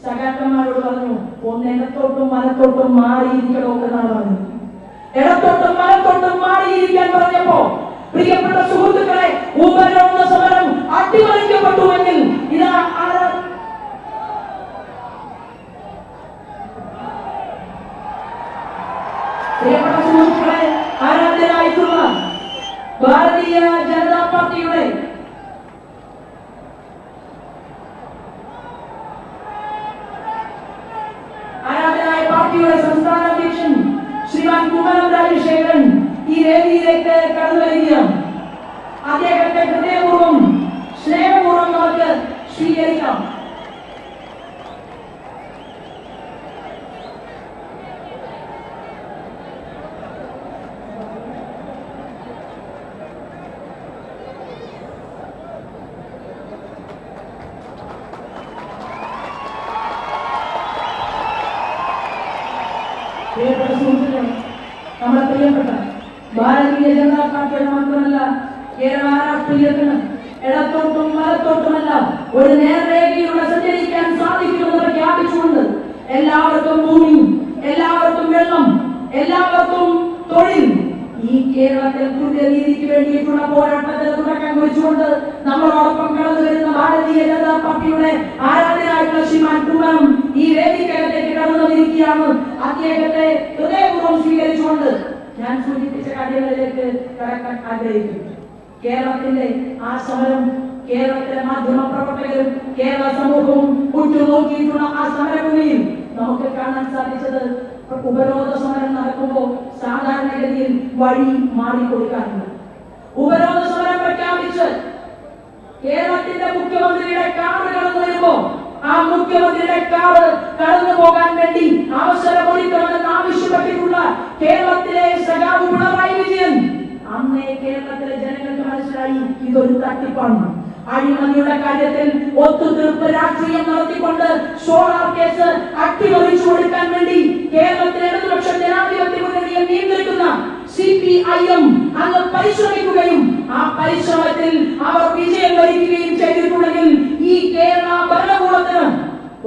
സഖാക്കന്മാരോട് പറഞ്ഞു, ഒന്ന് ഇടത്തോട്ടും വലത്തോട്ടും മാറിയിരിക്കണോ എന്നാണ് പറഞ്ഞത്. ഇടത്തോട്ടും വലത്തോട്ടും മാറിയിരിക്കാൻ പറഞ്ഞപ്പോ പ്രിയപ്പെട്ട സുഹൃത്തുക്കളെ, ഉപരോധ സമരം അട്ടിമറിക്കപ്പെട്ടുവെങ്കിൽ ഇതാ പ്രിയപ്പെട്ട സുഹൃത്തുക്കളെ, ആരാധ്യരായിട്ടുള്ള ഭാരതീയ ജനതാ പാർട്ടിയുടെ ആരാധനായ പാർട്ടിയുടെ സംസ്ഥാന അധ്യക്ഷൻ ശ്രീമാൻ കുമ്മനം രാജശേഖരൻ ഈ വേദിയിലേക്ക് കടന്നു വരികയാണ്. അദ്ദേഹത്തെ ഹൃദയപൂർവ്വം സ്നേഹ സുഹൃത്തുക്കളെ, നമ്മളെ പ്രിയപ്പെട്ട ഭാരതീയ ജനതാ പാർട്ടിയുടെ മാത്രമല്ല കേരള രാഷ്ട്രീയത്തിന് ഇടത്തോട്ടും വലത്തോട്ടുമല്ല ഒരു നേർരേഖയിലൂടെ സഞ്ചരിക്കാൻ സാധിക്കുമെന്ന് പ്രഖ്യാപിച്ചുകൊണ്ട് എല്ലാവർക്കും ഭൂമി, എല്ലാവർക്കും വെള്ളം, എല്ലാവർക്കും തൊഴിൽ, ഈ കേരളത്തിൽ തുല്യനീതിക്ക് വേണ്ടിയിട്ടുള്ള പോരാട്ടത്തിന് തുടക്കം കുറിച്ചുകൊണ്ട് നമ്മളോടൊപ്പം കടന്നു വരുന്ന ഭാരതീയ ജനതാ പാർട്ടിയുടെ ആരാധനായിട്ടുള്ള ശ്രീമാൻ കുമ്മനം ഈ വേദിക്കകത്തേക്ക് കടന്നു വന്നിരിക്കുകയാണ്. അദ്ദേഹത്തെ ഹൃദയപൂർവ്വം സ്വീകരിച്ചുകൊണ്ട് ഞാൻ സൂചിപ്പിച്ച കാര്യങ്ങളിലേക്ക് കടക്കാൻ ആഗ്രഹിക്കുന്നു. കേരളത്തിന്റെ ആ സമരം, കേരളത്തിലെ മാധ്യമ പ്രവർത്തകരും കേരള സമൂഹവും ഉറ്റുനോക്കിയിട്ടുള്ള ആ സമരഭൂമിയിൽ നമുക്ക് കാണാൻ സാധിച്ചത്, ഉപരോധ സമരം നടക്കുമ്പോൾ സാധാരണഗതിയിൽ വഴി മാറിക്കൊടുക്കാറുണ്ട്. ഉപരോധ സമരം പ്രഖ്യാപിച്ച് കേരളത്തിന്റെ മുഖ്യമന്ത്രിയുടെ കാറ് കടന്നു വരുമ്പോ ആ മുഖ്യമന്ത്രിയുടെ കാറ് കടന്നു പോകാൻ വേണ്ടി അവസരമൊരുക്കണമെന്ന് ആവശ്യപ്പെട്ടിട്ടുള്ള കേരളത്തിലെ സഖാവ് പിണറായി വിജയൻ, അന്നേ കേരളത്തിലെ ജനങ്ങൾക്ക് മനസ്സിലായി ഇതൊരു തട്ടിപ്പാണ്. അഴിമതിയുടെ കാര്യത്തിൽ ഒത്തുതീർപ്പ് രാഷ്ട്രീയം നടത്തിക്കൊണ്ട് സോളാർ കേസ് അട്ടിമറിച്ചു കൊടുക്കാൻ വേണ്ടി കേരളത്തിലെ ഇടതുപക്ഷ ജനാധിപത്യ മുന്നണിയെ നിയന്ത്രിക്കുന്ന CPIM അന്ന് പരിശ്രമിക്കുകയും ആ പരിശ്രമത്തിൽ അവർ വിജയം വരിക്കുകയും ചെയ്തിട്ടുണ്ടെങ്കിൽ ഈ കേരള ഭരണകൂടത്തിന്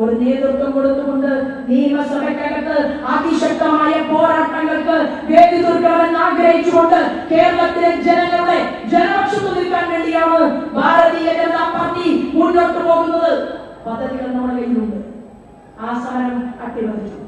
ഒരു നേതൃത്വം കൊടുത്തുകൊണ്ട് നിയമസഭയ്ക്കകത്ത് അതിശക്തമായ പോരാട്ടങ്ങൾക്ക് വേദി തീർക്കണമെന്ന് ആഗ്രഹിച്ചുകൊണ്ട് കേരളത്തിലെ ജനങ്ങളുടെ ജനപക്ഷത്ത് നിൽക്കാൻ വേണ്ടിയാണ് ഭാരതീയ ജനതാ പാർട്ടി മുന്നോട്ട് പോകുന്നത്. പദ്ധതികൾ നമ്മുടെ കയ്യിലുണ്ട്. ആ സമരം അട്ടിമറിച്ചു.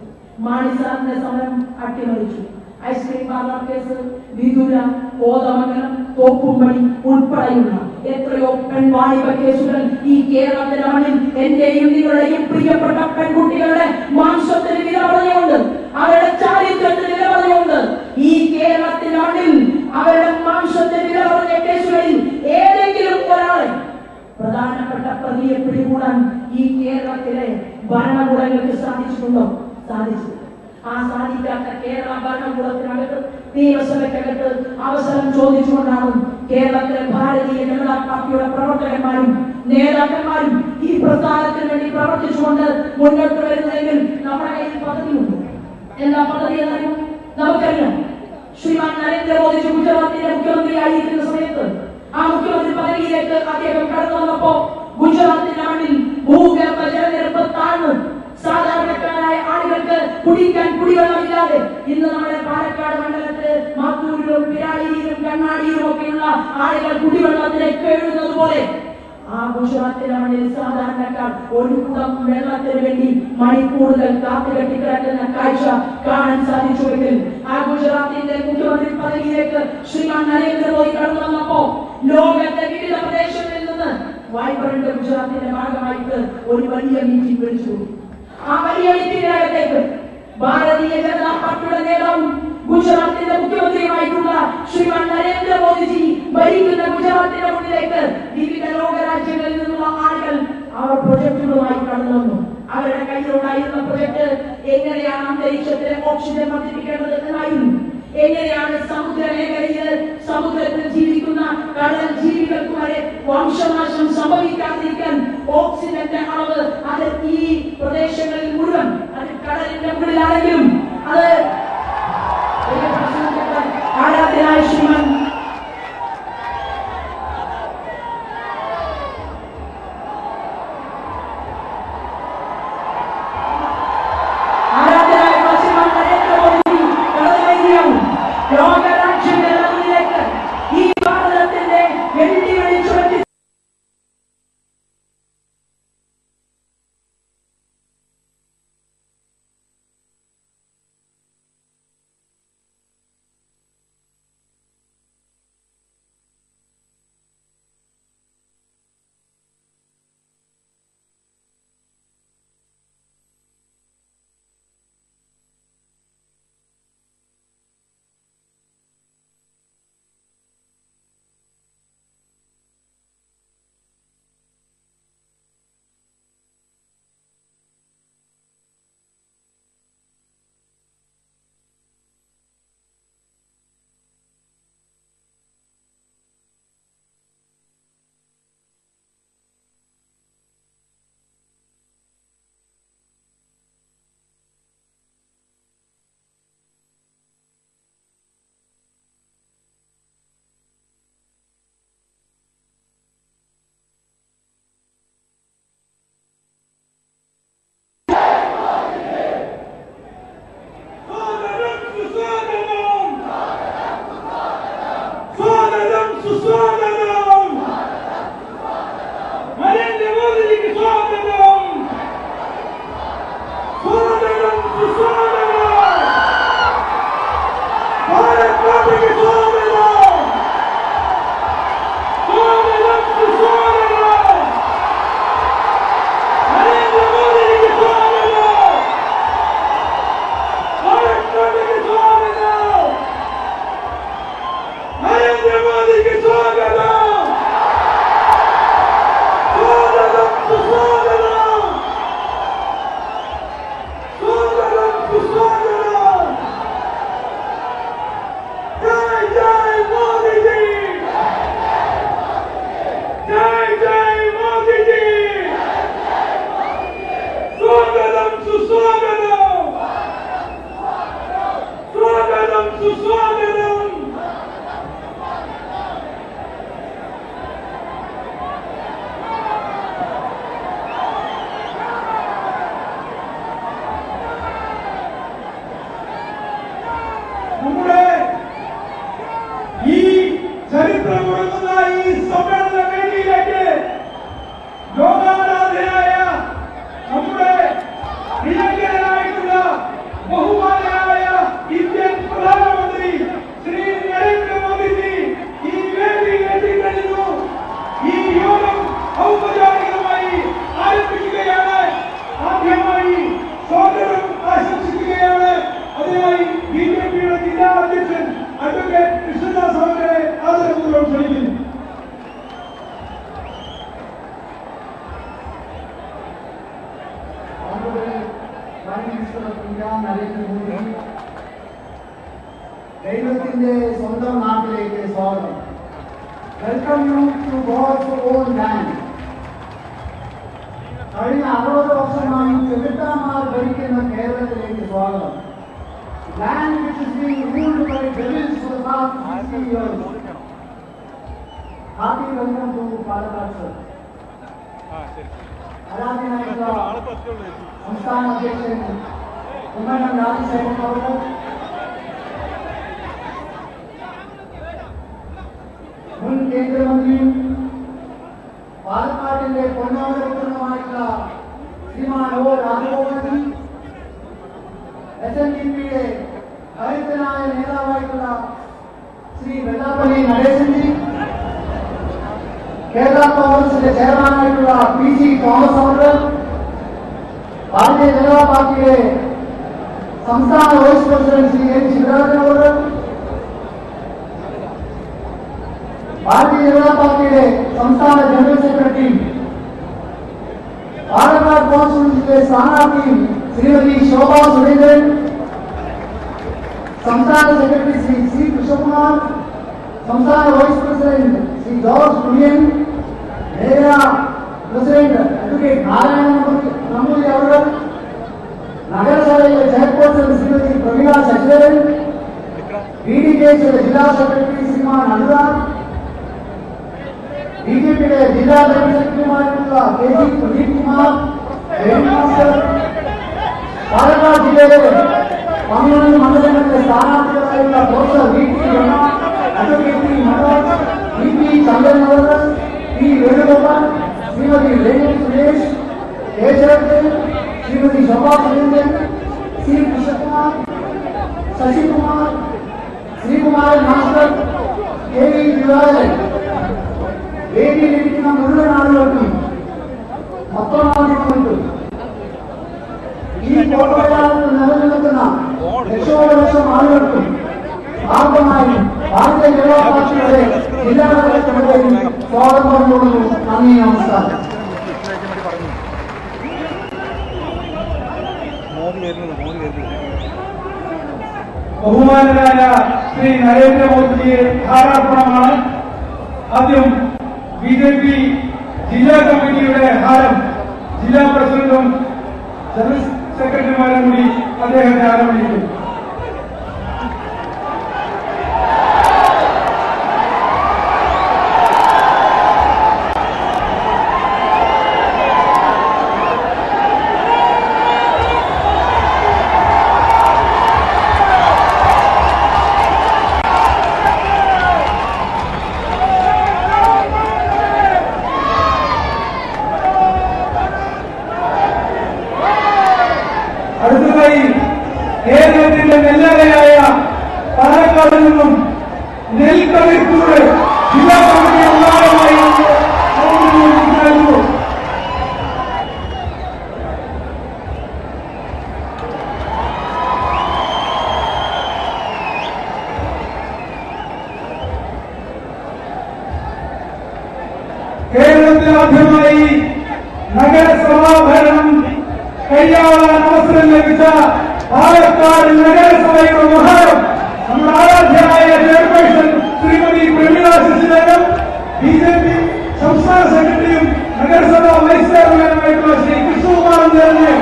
മാണി സാറിന്റെ സമരം അട്ടിമറിച്ചു. Ice cream parlour case, വിദുര, Kothamangalam, Thoppumpady ഉൾപ്പെടെയുള്ള എത്രയോ പെൺവാണിഭ കേസുകൾ ഈ കേരളത്തിലെ മണ്ണിൽ എന്റെയും നിങ്ങളുടെയും പ്രിയപ്പെട്ട പെൺകുട്ടികളുടെ മാംസത്തിന് വില പറഞ്ഞുകൊണ്ട്, അവരുടെ ചാരിത്രത്തിന് വില പറഞ്ഞുകൊണ്ട് ഈ കേരളത്തിലെ മണ്ണിൽ അവരുടെ മാംസത്തിന് വില പറഞ്ഞ കേസുകളിൽ ഏതെങ്കിലും ഒരാളെ പ്രധാനപ്പെട്ട പ്രതിയെ പിടികൂടാൻ ഈ കേരളത്തിലെ ഭരണകൂടങ്ങൾക്ക് സാധിച്ചിട്ടുണ്ടോ? സാധിച്ചു. ആ സാധിക്കാത്ത കേരള ഭരണകൂടത്തിനകത്ത്, നിയമസഭയ്ക്കകത്ത് അവസരം ചോദിച്ചുകൊണ്ടാണ് കേരളത്തിലെ ഭാരതീയ ജനതാ പാർട്ടിയുടെ പ്രവർത്തകന്മാരും നേതാക്കന്മാരും ഈ പ്രസ്ഥാനത്തിന് വേണ്ടി പ്രവർത്തിച്ചുകൊണ്ട് മുന്നോട്ട് വരുന്നതെങ്കിൽ നമ്മുടെ കയ്യിൽ പദ്ധതിയുണ്ട്. എന്താ പദ്ധതി എന്നറിയും? നമുക്കറിയാം. ശ്രീമാൻ നരേന്ദ്രമോദി ഗുജറാത്തിന്റെ മുഖ്യമന്ത്രിയായിരിക്കുന്ന സമയത്ത് ആ മുഖ്യമന്ത്രി പദവിയിലേക്ക് അദ്ദേഹം കടന്നു വന്നപ്പോ ഗുജറാത്തിന്റെ മണ്ണിൽ ഭൂഗർഭ ജലനിരപ്പ് താഴ്ന്നു സാധാരണക്കാരായ ആളുകൾക്ക് കുടിക്കാൻ കുടിവെള്ളമില്ലാതെ ഇന്ന് നമ്മുടെ പാലക്കാട് മണ്ഡലത്തിൽ മാത്തൂരിലും പിരായിരിയിലും കണ്ണാടിയിലും ഒക്കെയുള്ള ആളുകൾ കുടിവെള്ളത്തിന് കേഴുന്നത് പോലെ ആ ഗുജറാത്തിലെ മണ്ണിൽ സാധാരണക്കാർ ഒരു കുടം വെള്ളത്തിന് വേണ്ടി മണിക്കൂറുകൾ കാത്തുകെട്ടി കിടക്കുന്ന കാഴ്ച കാണാൻ സാധിച്ചുവെങ്കിൽ ആ ഗുജറാത്തിന്റെ മുഖ്യമന്ത്രി പദവിയിലേക്ക് ശ്രീമാൻ നരേന്ദ്രമോദി കടന്നു വന്നപ്പോ ലോകത്തെ വിവിധ പ്രദേശങ്ങളിൽ നിന്ന് വൈബ്രന്റ് ഗുജറാത്തിന്റെ ഭാഗമായിട്ട് ഒരു വലിയ മീറ്റിംഗ് വിളിച്ചു. ആ വലിയ മീറ്റിംഗിനകത്തേക്ക് ഭാരതീയ ജനതാ പാർട്ടിയുടെ നേതാവും ഗുജറാത്തിന്റെ മുഖ്യമന്ത്രിയുമായിട്ടുള്ള ശ്രീമാൻ നരേന്ദ്രമോദിജി ഭരിക്കുന്ന ഗുജറാത്തിന്റെ മുന്നിലേക്ക് വിവിധ ലോകരാജ്യങ്ങളിൽ നിന്നുള്ള ആളുകൾ അവർ പ്രൊജക്ടുകളുമായി കടന്നു വന്നു. അവരുടെ കയ്യിലുണ്ടായിരുന്ന പ്രൊജക്ട് എങ്ങനെയാണ് അന്തരീക്ഷത്തിലെ ഓക്സിജൻ വർദ്ധിപ്പിക്കേണ്ടത് എന്നായിരുന്നു. എങ്ങനെയാണ് സമുദ്രമേഖലയിൽ സമുദ്രത്തിൽ ജീവിക്കുന്ന കടൽ ജീവികൾക്ക് വരെ വംശനാശം സംഭവിക്കാതിരിക്കാൻ ഓക്സിജന്റെ അളവ് അത് ഈ പ്രദേശങ്ങളിൽ മുഴുവൻ, അത് കടലിന്റെ മുകളിലാണെങ്കിലും അത് ആരാധനായ ശ്രീമാൻ സ്വാഗതം സുസ്വാഗതം നരേന്ദ്രമോദിജിക്ക് സ്വാഗതം സ്വാഗതം സുസ്വാഗതം ഭാരത് മാതയ്ക്ക് സ്വാഗതം സ്വാഗതം സുസ്വാഗതം നരേന്ദ്രമോദിജിക്ക് സ്വാഗതം ഭാരത് മാതയ്ക്ക് സ്വാഗതം നരേന്ദ്ര മോദിക്ക് സ്വാഗതം സ്വാഗതം സുസ്വാഗതം സ്വാഗതം സുസ്വാഗതം ജയ് ജയ് മോദിജി ജയ് ജയ് മോദിജി സ്വാഗതം സുസ്വാഗതം സ്വാഗതം സുസ്വാഗതം ചരിത്രമുറങ്ങുന്ന ഈ സമ്മേളന വേദിയിലേക്ക് ലോകാരാധനായ നമ്മുടെ പ്രിയങ്കരനായിട്ടുള്ള ബഹുമാനായ ഇന്ത്യൻ പ്രധാനമന്ത്രി ശ്രീ നരേന്ദ്രമോദിജി ഈ വേദിയിൽ എത്തിക്കഴിഞ്ഞു. ഈ യോഗം ഔപചാരികമായി ആരംഭിക്കുകയാണ്. ആദ്യമായി സ്വാഗതം ആശംസിക്കുകയാണ്. അതിനായി ബിജെപിയുടെ ജില്ലാ അധ്യക്ഷൻ അഡ്വക്കേറ്റ് കൃഷ്ണദാസ് അവരെ ആദരപൂർവ്വം ക്ഷണിക്കുന്നു. ദൈവത്തിന്റെ സ്വന്തം നാട്ടിലേക്ക് സ്വാഗതം. Welcome you to God's own land. കഴിഞ്ഞ 60 വർഷമായി ചെകുത്താന്മാർ ഭരിക്കുന്ന കേരളത്തിലേക്ക് സ്വാഗതം. Land which is being ruled by devils for the past 60 years. Hearty welcome to Palakkad, sir. ആരാധനായിട്ടുള്ള സംസ്ഥാന അധ്യക്ഷൻ കുമ്മനം രാജശേഖരൻ അവർ, മുൻ കേന്ദ്രമന്ത്രിയും പാലക്കാടിന്റെ പൊന്നോദരപൂർണ്ണമായിട്ടുള്ള ശ്രീമാൻ ഒ രാജഗോപാലൻ, SNDPയുടെ കരുത്തനായ നേതാവായിട്ടുള്ള ശ്രീ വെള്ളാപ്പള്ളി നടേശൻജി, കേരള കോൺഗ്രസിന്റെ ചെയർമാനായിട്ടുള്ള PC തോമസ് അവർ, ഭാരതീയ ജനതാ പാർട്ടിയുടെ സംസ്ഥാന vice president Shri N Sivarajan അവർ, ഭാരതീയ ജനതാ പാർട്ടിയുടെ സംസ്ഥാന ജനറൽ സെക്രട്ടറി, പാലക്കാട് കോൺസ്റ്റിറ്റ്യൂൻസിയിലെ സ്ഥാനാർത്ഥി ശ്രീമതി ശോഭ സുരേന്ദ്രൻ, സംസ്ഥാന സെക്രട്ടറി ശ്രീ C കൃഷ്ണകുമാർ, സംസ്ഥാന vice president Shri George Kurian, മേഖല പ്രസിഡന്റ് അഡ്വക്കേറ്റ് നാരായണ നമ്പൂതിരി അവർ, നഗരസഭയിലെ ചെയർപേഴ്സൺ ശ്രീമതി പ്രവീണ ശശിധരൻ, BDJയുടെ ജില്ലാ സെക്രട്ടറി ശ്രീമാൻ അനുരാഗ്, BJPയുടെ ജില്ലാ ജനറൽ സെക്രട്ടറിമാരായിട്ടുള്ള KG പ്രദീപ് കുമാർ, പാലക്കാട് ജില്ലയിലെ 12 മണ്ഡലങ്ങളിലെ സ്ഥാനാർത്ഥികളായിട്ടുള്ള professor VT Rema, advocate Manoj, VP Chandran അവർ, P Venugopal, Shrimati Renu Suresh, Kesavan, Shrimati Shobha Surendran, C Krishnakumar, Sasikumar, Sreekumaran master, KV Divakaran, വേദിയിലിരിക്കുന്ന മുഴുവൻ ആളുകൾക്കും പത്രമാധ്യമങ്ങൾക്കും ഈ ഫോട്ടോയിൽ നിലനിൽക്കുന്ന ലക്ഷോപലക്ഷം ആളുകൾക്കും ആർദ്രമായി ഭാരതീയ ജനതാ പാർട്ടിയുടെ ജില്ലാ ഘടകത്തിനുള്ളിൽ സ്വാഗതം പറഞ്ഞുകൊള്ളുന്നു. നന്ദി, നമസ്കാരം. ബഹുമാനനായ ശ്രീ നരേന്ദ്രമോദിജിയെ ഹാരാർപ്പണമാണ്. ആദ്യം BJP ജില്ലാ കമ്മിറ്റിയുടെ ഹാരം ജില്ലാ പ്രസിഡന്റും ജനറൽ സെക്രട്ടറിമാരും കൂടി അദ്ദേഹത്തെ ആരംഭിക്കുന്നു. ആവശ്യത്തോടെ ജില്ലാ കമ്മിറ്റി ഉണ്ടാകുമായി കേരളത്തിൽ ആദ്യമായി നഗരസഭാ ഭരണം കൈയാളാൻ അവസരം ലഭിച്ച പാലക്കാട് നഗരസഭയുടെ മഹാരം നമ്മുടെ ആരാധ്യമായ ചെയർപേഴ്സൺ ശ്രീമതി പ്രമീള ശശിധരനും ബിജെപി സംസ്ഥാന സെക്രട്ടറിയും നഗരസഭാ വൈസ് ചെയർമാനുമായിട്ടുള്ള ശ്രീ കൃഷ്ണകുമാറും ചേർന്ന്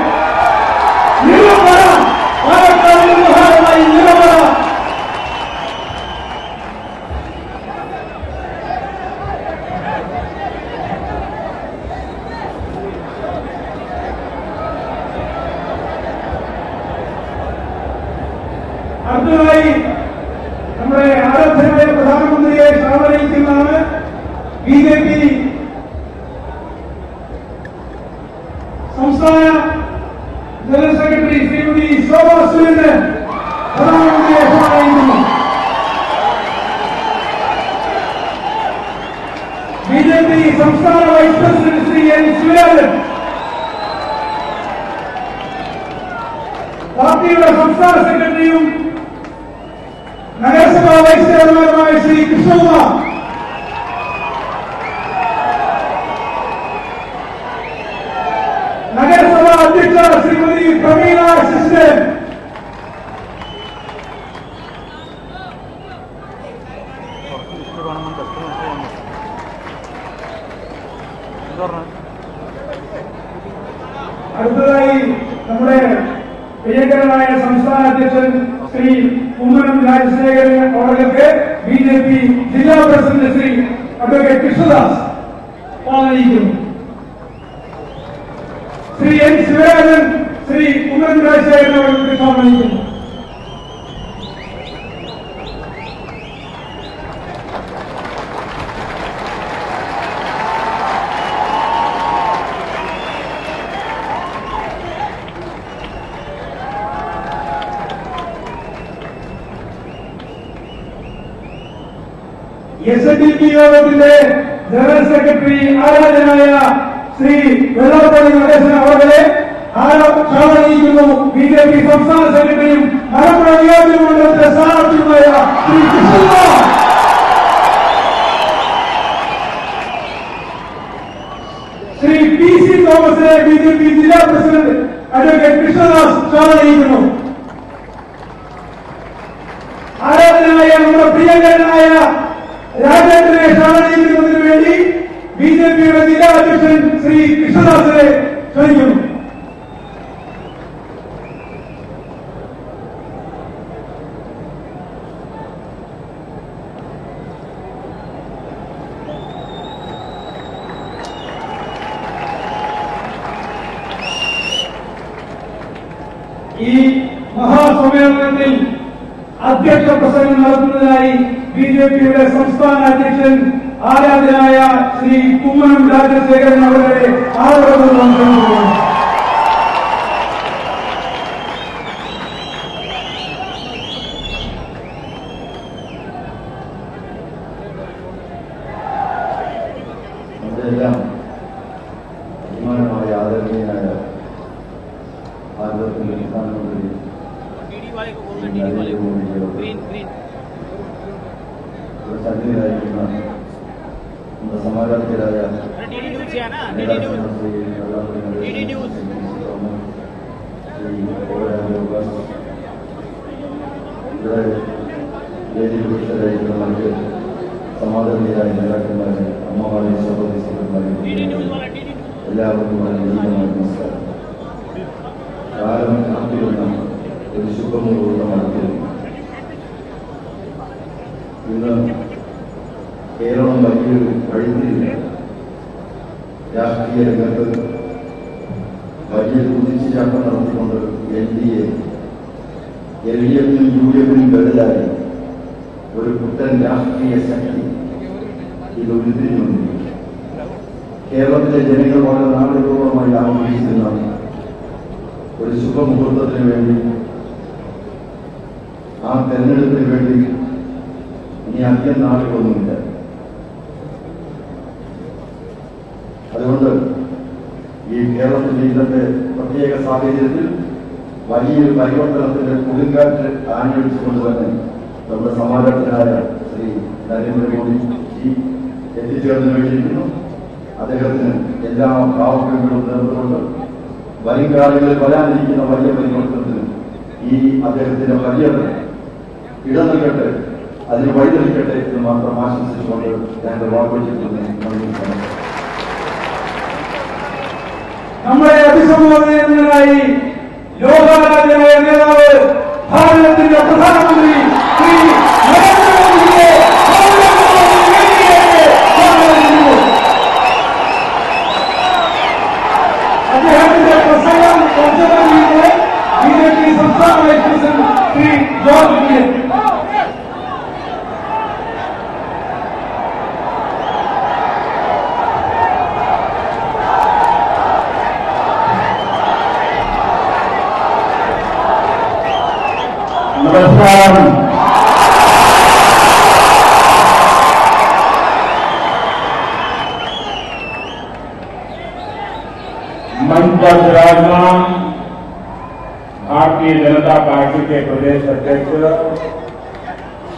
നിലമ്പറ പാലക്കാടിന് മഹാരമായി നിലമ്പറ അടുത്തതായി നമ്മുടെ ആരാധനായ പ്രധാനമന്ത്രിയെ ക്ഷണിക്കുന്നതാണ് ബിജെപി സംസ്ഥാന ജനറൽ സെക്രട്ടറി ശ്രീമതി ശോഭാ സുരേന്ദ്രൻ പ്രധാനമന്ത്രിയെ ക്ഷണിക്കുന്നു. ബിജെപി സംസ്ഥാന vice president Shri N Sivarajan, പാർട്ടിയുടെ സംസ്ഥാന സെക്രട്ടറിയും നഗരസഭാ വൈസ് ചെയർമാനുമായ ശ്രീ കൃഷ്ണകുമാർ, നഗരസഭാ അധ്യക്ഷ ശ്രീമതി പ്രമീള ശശിധരൻ, അടുത്തതായി നമ്മുടെ പ്രിയങ്കരനായ സംസ്ഥാന അധ്യക്ഷൻ ശ്രീ കുമ്മനം രാജശേഖരൻ അവർക്ക് ബിജെപി ജില്ലാ പ്രസിഡന്റ് ശ്രീ അഡ്വക്കേറ്റ് കൃഷ്ണദാസ് പാലിക്കുന്നു. ശ്രീ എൻ ശിവരാജൻ ശ്രീ കുമ്മനം രാജശേഖരൻ അവർക്ക് സമ്മാനിക്കുന്നു. SNDP യോഗത്തിന്റെ ജനറൽ സെക്രട്ടറി ആരാധനായ ശ്രീ വെള്ളാപ്പള്ളി നടേശൻ അവരെ ക്ഷണിക്കുന്നു. ബിജെപി സംസ്ഥാന സെക്രട്ടറിയും മലപ്പുറ നിയോജക മണ്ഡലത്തിലെ സ്ഥാനാർത്ഥിയുമായ ശ്രീ കൃഷ്ണകുമാർ, ശ്രീ PC തോമസിനെ ബിജെപി ജില്ലാ പ്രസിഡന്റ് അഡ്വക്കേറ്റ് കൃഷ്ണദാസ് ക്ഷണിക്കുന്നു. ആരാധനായ നമ്മുടെ പ്രിയങ്കരനായ രാജേന്ദ്രനെ ക്ഷണിക്കുന്നതിന് വേണ്ടി ബിജെപിയുടെ ജില്ലാ അധ്യക്ഷൻ ശ്രീ കൃഷ്ണദാസിനെ ക്ഷണിക്കുന്നു. ഈ മഹാസമ്മേളനത്തിൽ അധ്യക്ഷ പ്രസംഗം നടത്തുന്നതിനായി ബിജെപിയുടെ സംസ്ഥാന അധ്യക്ഷൻ ആരാധനായ ശ്രീ കുമ്മനം രാജശേഖരൻ അവരുടെ ആദരവുകൾ നൽകുന്നു. അതെല്ലാം അഭിമാനമായ ആദരണീയനായ ഭാരതത്തിന്റെ പ്രധാനമന്ത്രി സന്നിധിയായിരിക്കുന്ന നമ്മുടെ സമാരാധ്യരായ ഇവിടെ വേദിയിൽപ്പെട്ടതായിരിക്കുന്ന മറ്റ് സമാധാനീയരായ നേതാക്കന്മാരെ, അമ്മമാരെ, സഹോദരി സഹോദരന്മാരെ, എല്ലാവർക്കും വളരെ നമസ്കാരം. കാലം കാത്തിരുന്ന ഒരു ശുഭമുഹൂർത്തമാക്കി ഇന്ന് കേരളം വലിയൊരു വഴിത്തിരില്ല. രാഷ്ട്രീയ രംഗത്ത് വലിയ കുതിച്ചുചാട്ടം നടത്തിക്കൊണ്ട് LDA, LDFനും UDFനും ബദലായി ഒരു പുത്തൻ രാഷ്ട്രീയ ശക്തി ഇത് ഉരുത്തിരിഞ്ഞുകൊണ്ടിരിക്കും. കേരളത്തിലെ ജനങ്ങൾ വളരെ നാളുകളോളമായി ആഗ്രഹിച്ചിരുന്ന ഒരു ശുഭമുഹൂർത്തത്തിന് വേണ്ടി, ആ തെരഞ്ഞെടുപ്പിന് വേണ്ടി ഇനി അധികം നാളുകളൊന്നുമില്ല. അതുകൊണ്ട് ഈ കേരളത്തിന്റെ ഇന്നത്തെ പ്രത്യേക സാഹചര്യത്തിൽ വലിയൊരു പരിവർത്തനത്തിന്റെ കൊടുങ്കാറ്റ് ആഞ്ഞടിച്ചുകൊണ്ട് തന്നെ നമ്മുടെ സമാധാനത്തിനായ ശ്രീ നരേന്ദ്രമോദി എത്തിച്ചേർന്ന് കഴിഞ്ഞിരിക്കുന്നു. അദ്ദേഹത്തിന് എല്ലാ ഭാവങ്ങളും നേർന്നുകൊണ്ട് വരും കാലങ്ങളിൽ വരാനിരിക്കുന്ന വലിയ പരിവർത്തനത്തിന് ഈ അദ്ദേഹത്തിന്റെ പര്യടനം ഇടം നൽകട്ടെ, അതിന് വഴിതെളിക്കട്ടെ എന്ന് മാത്രം ആശംസിച്ചുകൊണ്ട് ഞാൻ വാക്കുവച്ചിട്ടുണ്ട്. നമ്മുടെ അഭിസംബോധനയായി ലോകാരാധനായ നേതാവ് ഭാരതത്തിന്റെ പ്രധാനമന്ത്രി ശ്രീ നരേന്ദ്രമോദിയെ അദ്ദേഹത്തിന്റെ പ്രസംഗം ബിജെപി സംസ്ഥാന vice president Shri George Kurian. नमस्कार। मंच पर विराजमान भारतीय जनता पार्टी के प्रदेश अध्यक्ष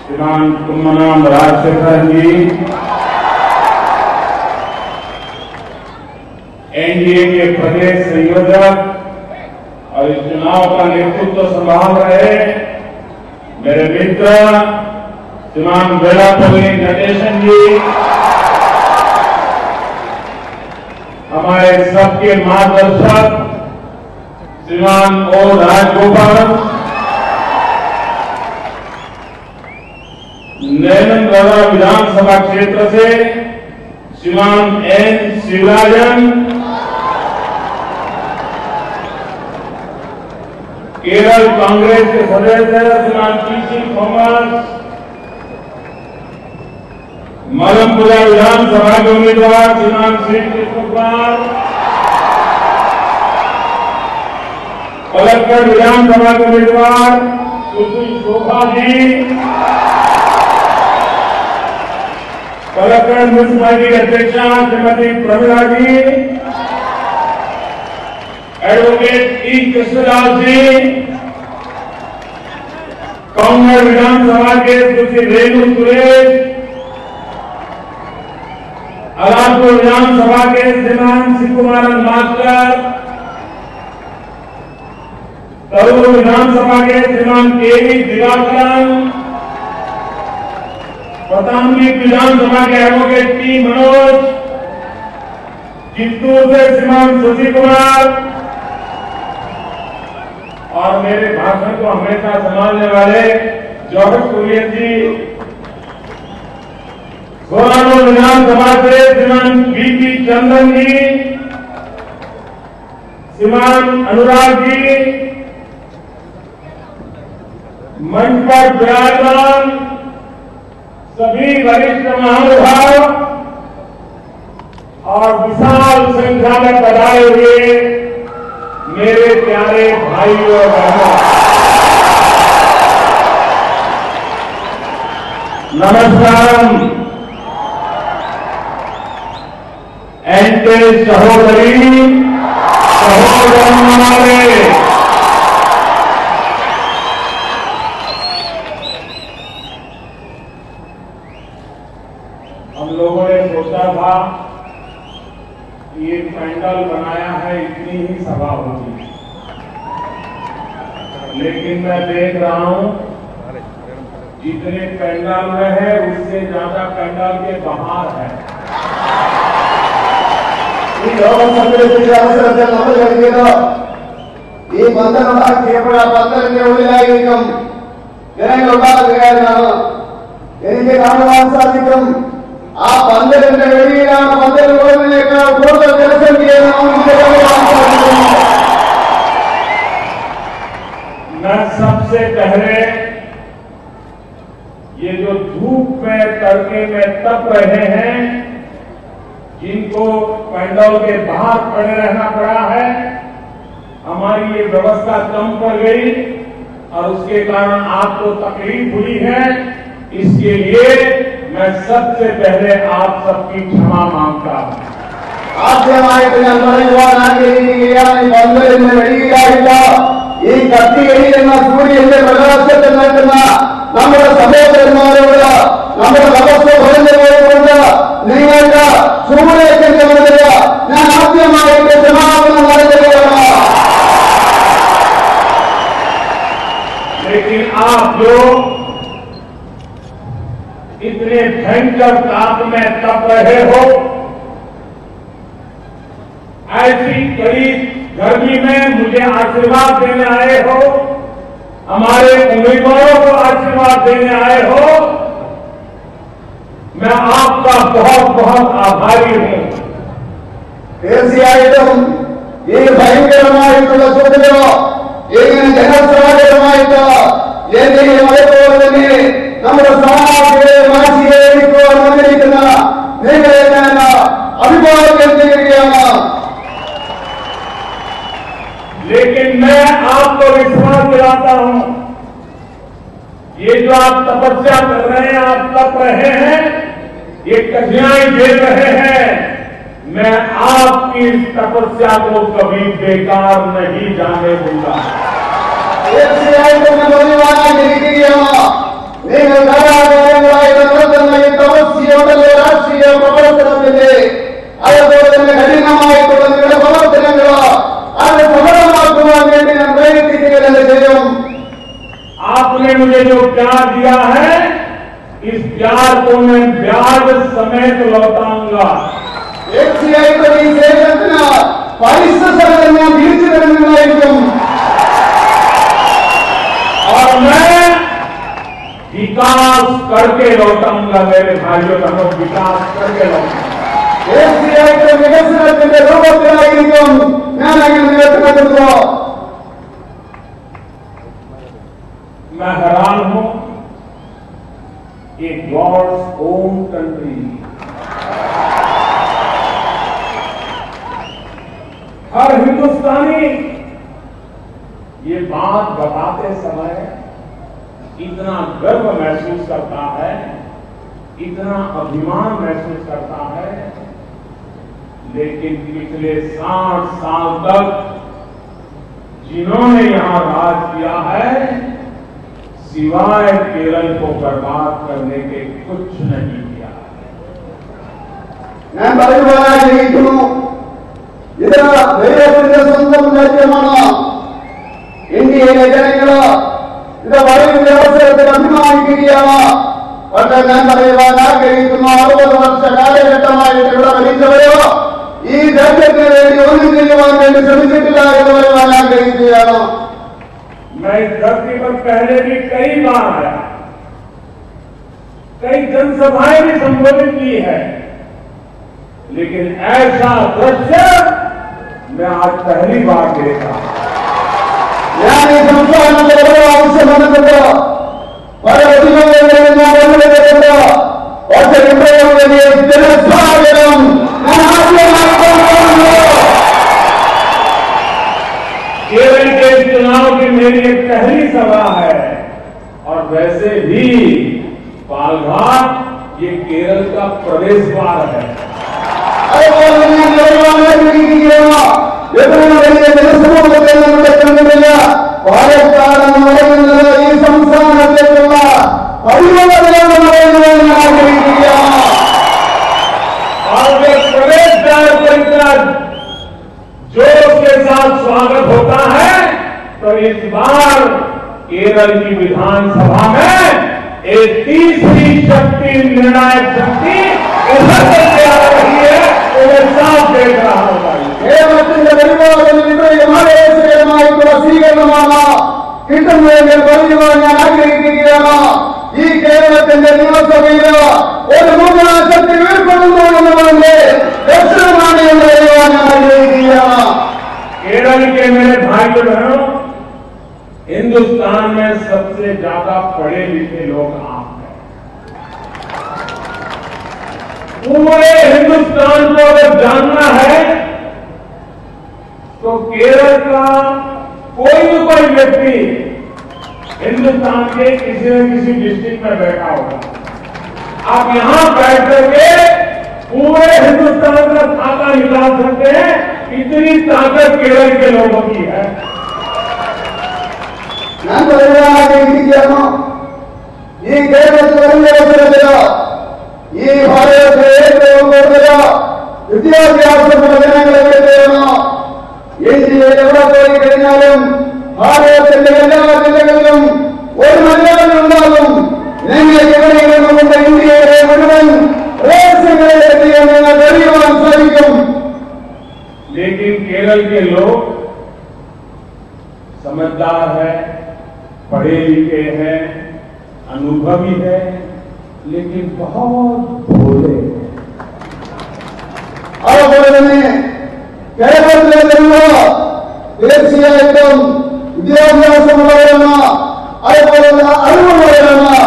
श्रीमान कुम्मनम राजशेखरन जी, एनडीए के प्रदेश संयोजक और इस चुनाव का नेतृत्व संभाल रहे मेरे मित्र श्रीमान वेलापल्ली नटेशन जी, हमारे सबके मार्गदर्शक श्रीमान ओ राजगोपाल, नैनगढ़ विधानसभा क्षेत्र से श्रीमान एन शिवराजन, केरल कांग्रेस के सदस्य श्रीमान पीसी थॉमस, मलमपुरा विधानसभा के उम्मीदवार श्रीमान श्री कृष्ण कुमार, पलक्कड़ विधानसभा के उम्मीदवार सुश्री शोभा जी, पलक्कड़ म्यूनिसिपैलिटी अध्यक्षा श्रीमती प्रमिला जी, एडवोकेट ई कृष्णदास जी, कांग्रेस विधानसभा के सुश्री रेणु सुरेश, अलापुर विधानसभा के श्रीमान शिवकुमारन मास्टर, तरूर विधानसभा के श्रीमान केवी दिवाकरन, पतांगी विधानसभा के एडवोकेट टी मनोज, चित्तूर से श्रीमान शशि कुमार और मेरे भाषण को हमेशा संभालने वाले जॉर्ज कुरियन जी, सोनापुर विधानसभा से श्रीमान बीपी चंदन जी, श्रीमान अनुराग जी, मंच पर विराजमान सभी वरिष्ठ महानुभाव और विशाल संख्या में पधारे हुए मेरे प्यारे भाइयों और बहनों, नमस्कार। एंटे सहोदरी सहोदरन्मारे, हम लोगों ने सोचा था कि ये पैंडल बनाया है इतनी ही सभा होगी, लेकिन मैं देख रहा हूं जितने पैंडल में है उससे ज्यादा पैंडल के बाहर है। ಈ ಯೋಗ ಸಂಘಟಿಸಿದ ಅವಸರದಲ್ಲಿ ನಮ್ಮಲ್ಲಿರುವ ಈ ಬಂಧನ ಕೇವಲ ಬಂಧನಕ್ಕೆ ಉಳಿದಾಗಿರಿക്കും ജനങ്ങളുണ്ടാകുകയാണ്. എനിക്ക് കാണുവാൻ സാധിക്കും ആ പന്തലിന്റെ വെളിയിലാണ് പന്തൽ മുകളിലേക്കാൾ കൂടുതൽ ജനസംഖ്യയെ നമുക്ക് കാണുവാൻ സാധിക്കും. मैं सबसे पहले ये जो धूप में तड़के में तप रहे हैं, जिनको पैंडल के बाहर खड़े रहना पड़ा है, हमारी ये व्यवस्था कम पड़ गई और उसके कारण आपको तकलीफ हुई है, इसके लिए मैं सबसे पहले आप सबकी क्षमा मांगता हूं। ആദ്യമായിട്ട് ഞാൻ പറയുവാൻ ആഗ്രഹിക്കുകയാണ്, പന്തലിന് വെളിയിലായില്ല ഈ കത്തിയെരിയുന്ന സൂര്യന്റെ പ്രകാശത്തിൽ നിൽക്കുന്ന നമ്മുടെ സഹോദരന്മാരോട് നമ്മുടെ അവസ്ഥ കുറഞ്ഞു പോയിക്കൊണ്ട് നിങ്ങൾക്ക് സൂര്യത്തിന്റെ മുന്നിൽ ഞാൻ ആദ്യമായിട്ട് ക്ഷമാപണം നൽകുകയാണ്. लेकिन आप जो इतने भयंकर ताप में तप रहे हो, ऐसी कड़ी गर्मी में मुझे आशीर्वाद देने आए हो, हमारे उम्मीदवारों को आशीर्वाद देने आए हो, मैं आपका बहुत बहुत आभारी हूं। തീർച്ചയായിട്ടും ഈ ഭയങ്കരമായിട്ടുള്ള ചൂടിലോ ഇങ്ങനെ ജനസാഗരമായിട്ട് എന്തെങ്കിലും അതേപോലെ തന്നെ നമ്മുടെ സമാജത്തെ മാറ്റിയേക്കുവാൻ വന്നിരിക്കുന്ന നിങ്ങളെ ഞാൻ അഭിവാദ്യം ചെയ്യുകയാണ്. लेकिन मैं आपको विश्वास दिलाता हूं, ये जो आप तपस्या कर रहे हैं, आप तप रहे हैं, ये कठिनाई झेल रहे हैं, मैं आपकी इस तपस्या को कभी बेकार नहीं जाने दूंगा। തീർച്ചയായിട്ടും ഞാൻ പറയുവാനായിരിക്കുകയാണ്, നിങ്ങൾ ധാരാളമായിട്ട് നടത്തുന്ന ഈ തപസ്യയുടെ രാഷ്ട്രീയ പ്രവർത്തനത്തിന്റെ അതുപോലെ തന്നെ കഠിനമായിട്ടുള്ള നിങ്ങളുടെ പ്രവർത്തനങ്ങൾ അത് സഫലമാക്കുവാൻ വേണ്ടി ഞാൻ പ്രയത്നിക്കുക തന്നെ ചെയ്യും. आपने मुझे जो प्यार दिया है, इस प्यार को मैं ब्याज समेत लौटाऊंगा। തീർച്ചയായിട്ടും ഈ സേവനത്തിന് പൈസ സഹിതം ഞാൻ തിരിച്ചു തരുന്നതായിരിക്കും. और मैं विकास करके लौटाऊंगा। मेरे भाइयों बहनों, विकास करके लौटाऊंगा। തീർച്ചയായിട്ടും വികസനത്തിന്റെ രൂപത്തിലായിരിക്കും ഞാൻ അങ്ങനെ നിലനിർത്തുക. मैं हैरान हूं, ये गॉड्स ओन कंट्री, हर हिंदुस्तानी ये बात बताते समय इतना गर्व महसूस करता है, इतना अभिमान महसूस करता है, लेकिन पिछले 60 साल तक जिन्होंने यहां राज किया है, सिवाय केरल को बर्बाद करने के कुछ नहीं किया। ഞാൻ പറയുവാനായിരിക്കുന്നു, ഇത് ദൈവത്തിന്റെ സ്വന്തം രാജ്യമാണ്. ഇന്ത്യയിലെ ജനങ്ങള് ഇത് പറയുന്ന അവസരത്തിൽ അഭിമാനിക്കുകയാണ്. പക്ഷെ ഞാൻ പറയുവാൻ ആഗ്രഹിക്കുന്നു, 60 വർഷ കാലഘട്ടമായിട്ട് ഇവിടെ ഭരിച്ചവരോ ഈ രാജ്യത്തിന് വേണ്ടി ഒന്നും ചെയ്യുവാൻ വേണ്ടി ശ്രമിച്ചിട്ടില്ല എന്ന് പറയുവാൻ ആഗ്രഹിക്കുകയാണ്. मैं इस धरती पर पहले भी कई बार आया, कई जनसभाएं भी संबोधित की है, लेकिन ऐसा दृश्य मैं आज पहली बार देखा। ഞാൻ ഈ സംസ്ഥാനത്തെ ഓരോ ആവശ്യം വന്നിട്ടുണ്ട്, പല പ്രതിബന്ധങ്ങളും ഞാൻ വന്നിട്ടുണ്ട്. പക്ഷെ ഇത്രയും വലിയ ജനസാഗരം ഞാൻ ആദ്യമായി കാണുന്നു. केरल के चुनाव की मेरी एक पहली सभा है, और वैसे भी पालघाट ये केरल का प्रवेश द्वार है। അതുപോലെ ഞാൻ പറയുവാനായിരിക്കുകയാണ്, എത്രയും വലിയ ജനസമൂഹത്തെ നമ്മുടെ കണ്ടില്ല. പാലക്കാട് എന്ന് പറയുന്നത് ഈ സംസ്ഥാനത്തേക്കുള്ള പരിവർത്തനം പറയുന്നത് ഞാൻ ആഗ്രഹിക്കുകയാണ്. और वे प्रवेश द्वार पर इतना जोश के साथ स्वागत होता है, तो इस बार केरल की विधानसभा में एक तीसरी शक्ति, निर्णायक शक्ति उभर करके आ रही है, तो मैं साफ देख रहा हूं भाई। കേരളത്തിന്റെ പരിപാലനം ഇത്രയും ആവേശകരമായിട്ടുള്ള സ്വീകരണമാണ് കിട്ടുന്നതെങ്കിൽ പറയുവാൻ ഞാൻ ആഗ്രഹിക്കുകയാണ്. ഈ കേരളത്തിന്റെ നിയമസഭയിൽ ഒരു നൂതന ശക്തി വീഴ്പ്പെടുന്നു എന്നുള്ളതിന്റെ ലക്ഷണമാണ് എന്ന് പറയുവാൻ ഞാൻ ആഗ്രഹിക്കുകയാണ്. केरल के मेरे भाई बहनों, हिंदुस्तान में सबसे ज्यादा पढ़े लिखे लोग आप हैं। पूरे हिंदुस्तान को अगर जानना है तो केरल का कोई भी कोई व्यक्ति हिंदुस्तान के किसी न किसी डिस्ट्रिक्ट में बैठा होगा। आप यहां बैठ करके पूरे हिंदुस्तान का खाता निकाल सकते हैं, इतनी ताकत केरल के लोगों की है। ഞാൻ പറയാനാഗ്രഹിക്കുകയാണ്, ഈ കേരളത്തിൽ വരുന്ന അവസരത്തിൽ ഈ ഭാരതത്തിലെ ഏറ്റവും കൂടുതൽ വിദ്യാഭ്യാസമുള്ള ജനങ്ങളെ വിളിക്കുകയാണ്. ഇന്ത്യയിൽ എവിടെ പോയി കഴിഞ്ഞാലും ഭാരതത്തിന്റെ എല്ലാ ജില്ലകളിലും ഒരു മലയാളി ഉണ്ടാകും. നിങ്ങൾക്ക് എവിടെയെങ്കിലും നമ്മുടെ ഇന്ത്യയിലെ മുഴുവൻ രഹസ്യങ്ങളെ എത്തിയാൽ നിങ്ങൾ അറിയുവാൻ സാധിക്കും. लेकिन केरल के लोग समझदार है, पढ़े लिखे हैं, अनुभवी है, लेकिन बहुत भोले। അതുപോലെ തന്നെ കേരളത്തിലെ ജനങ്ങൾ തീർച്ചയായിട്ടും വിദ്യാഭ്യാസമുള്ളവരാണ്, അതുപോലുള്ള അറിവുള്ളവരാണ്.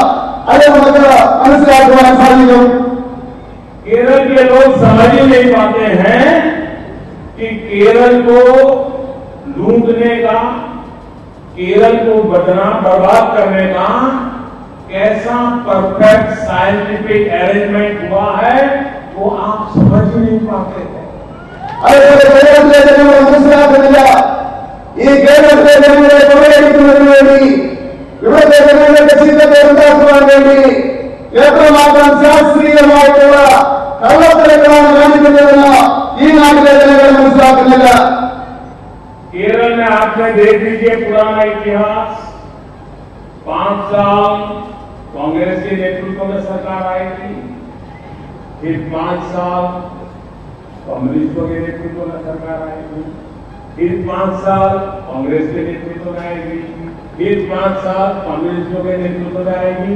അത് നമുക്ക് മനസ്സിലാക്കുവാൻ സാധിക്കും. केरल के लोग समझ ही नहीं पाते हैं कि केरल को लूटने का, केरल को बर्बाद करने का कैसा परफेक्ट साइंटिफिक अरेंजमेंट हुआ है, वो आप समझ ही नहीं पाते हैं। അതുപോലെ കേരളത്തിലെ ജനങ്ങൾ മനസ്സിലാക്കുന്നില്ല. ഈ കേരളത്തിലെ ജനങ്ങളെ കൊള്ളയടിക്കുന്നതിന് വേണ്ടി, ഇവിടുത്തെ ജനങ്ങളുടെ ചിന്തത്തെ ഉണ്ടാക്കുവാൻ വേണ്ടി എത്രമാത്രം ശാസ്ത്രീയമായിട്ടുള്ള കള്ളത്തരങ്ങളാണ് കാണിക്കുന്നതെന്ന് ഈ നാട്ടിലെ ജനങ്ങൾ മനസ്സിലാക്കുന്നില്ല. केरल में आपने देख लीजिए पुराना इतिहास। 5 साल कांग्रेस के नेतृत्व में सरकार आई थी, फिर 5 साल कम्युनिस्टों के नेतृत्व में सरकार आएगी, फिर 5 साल कांग्रेस के नेतृत्व में आएगी, फिर 5 साल कम्युनिस्टों के नेतृत्व में आएगी।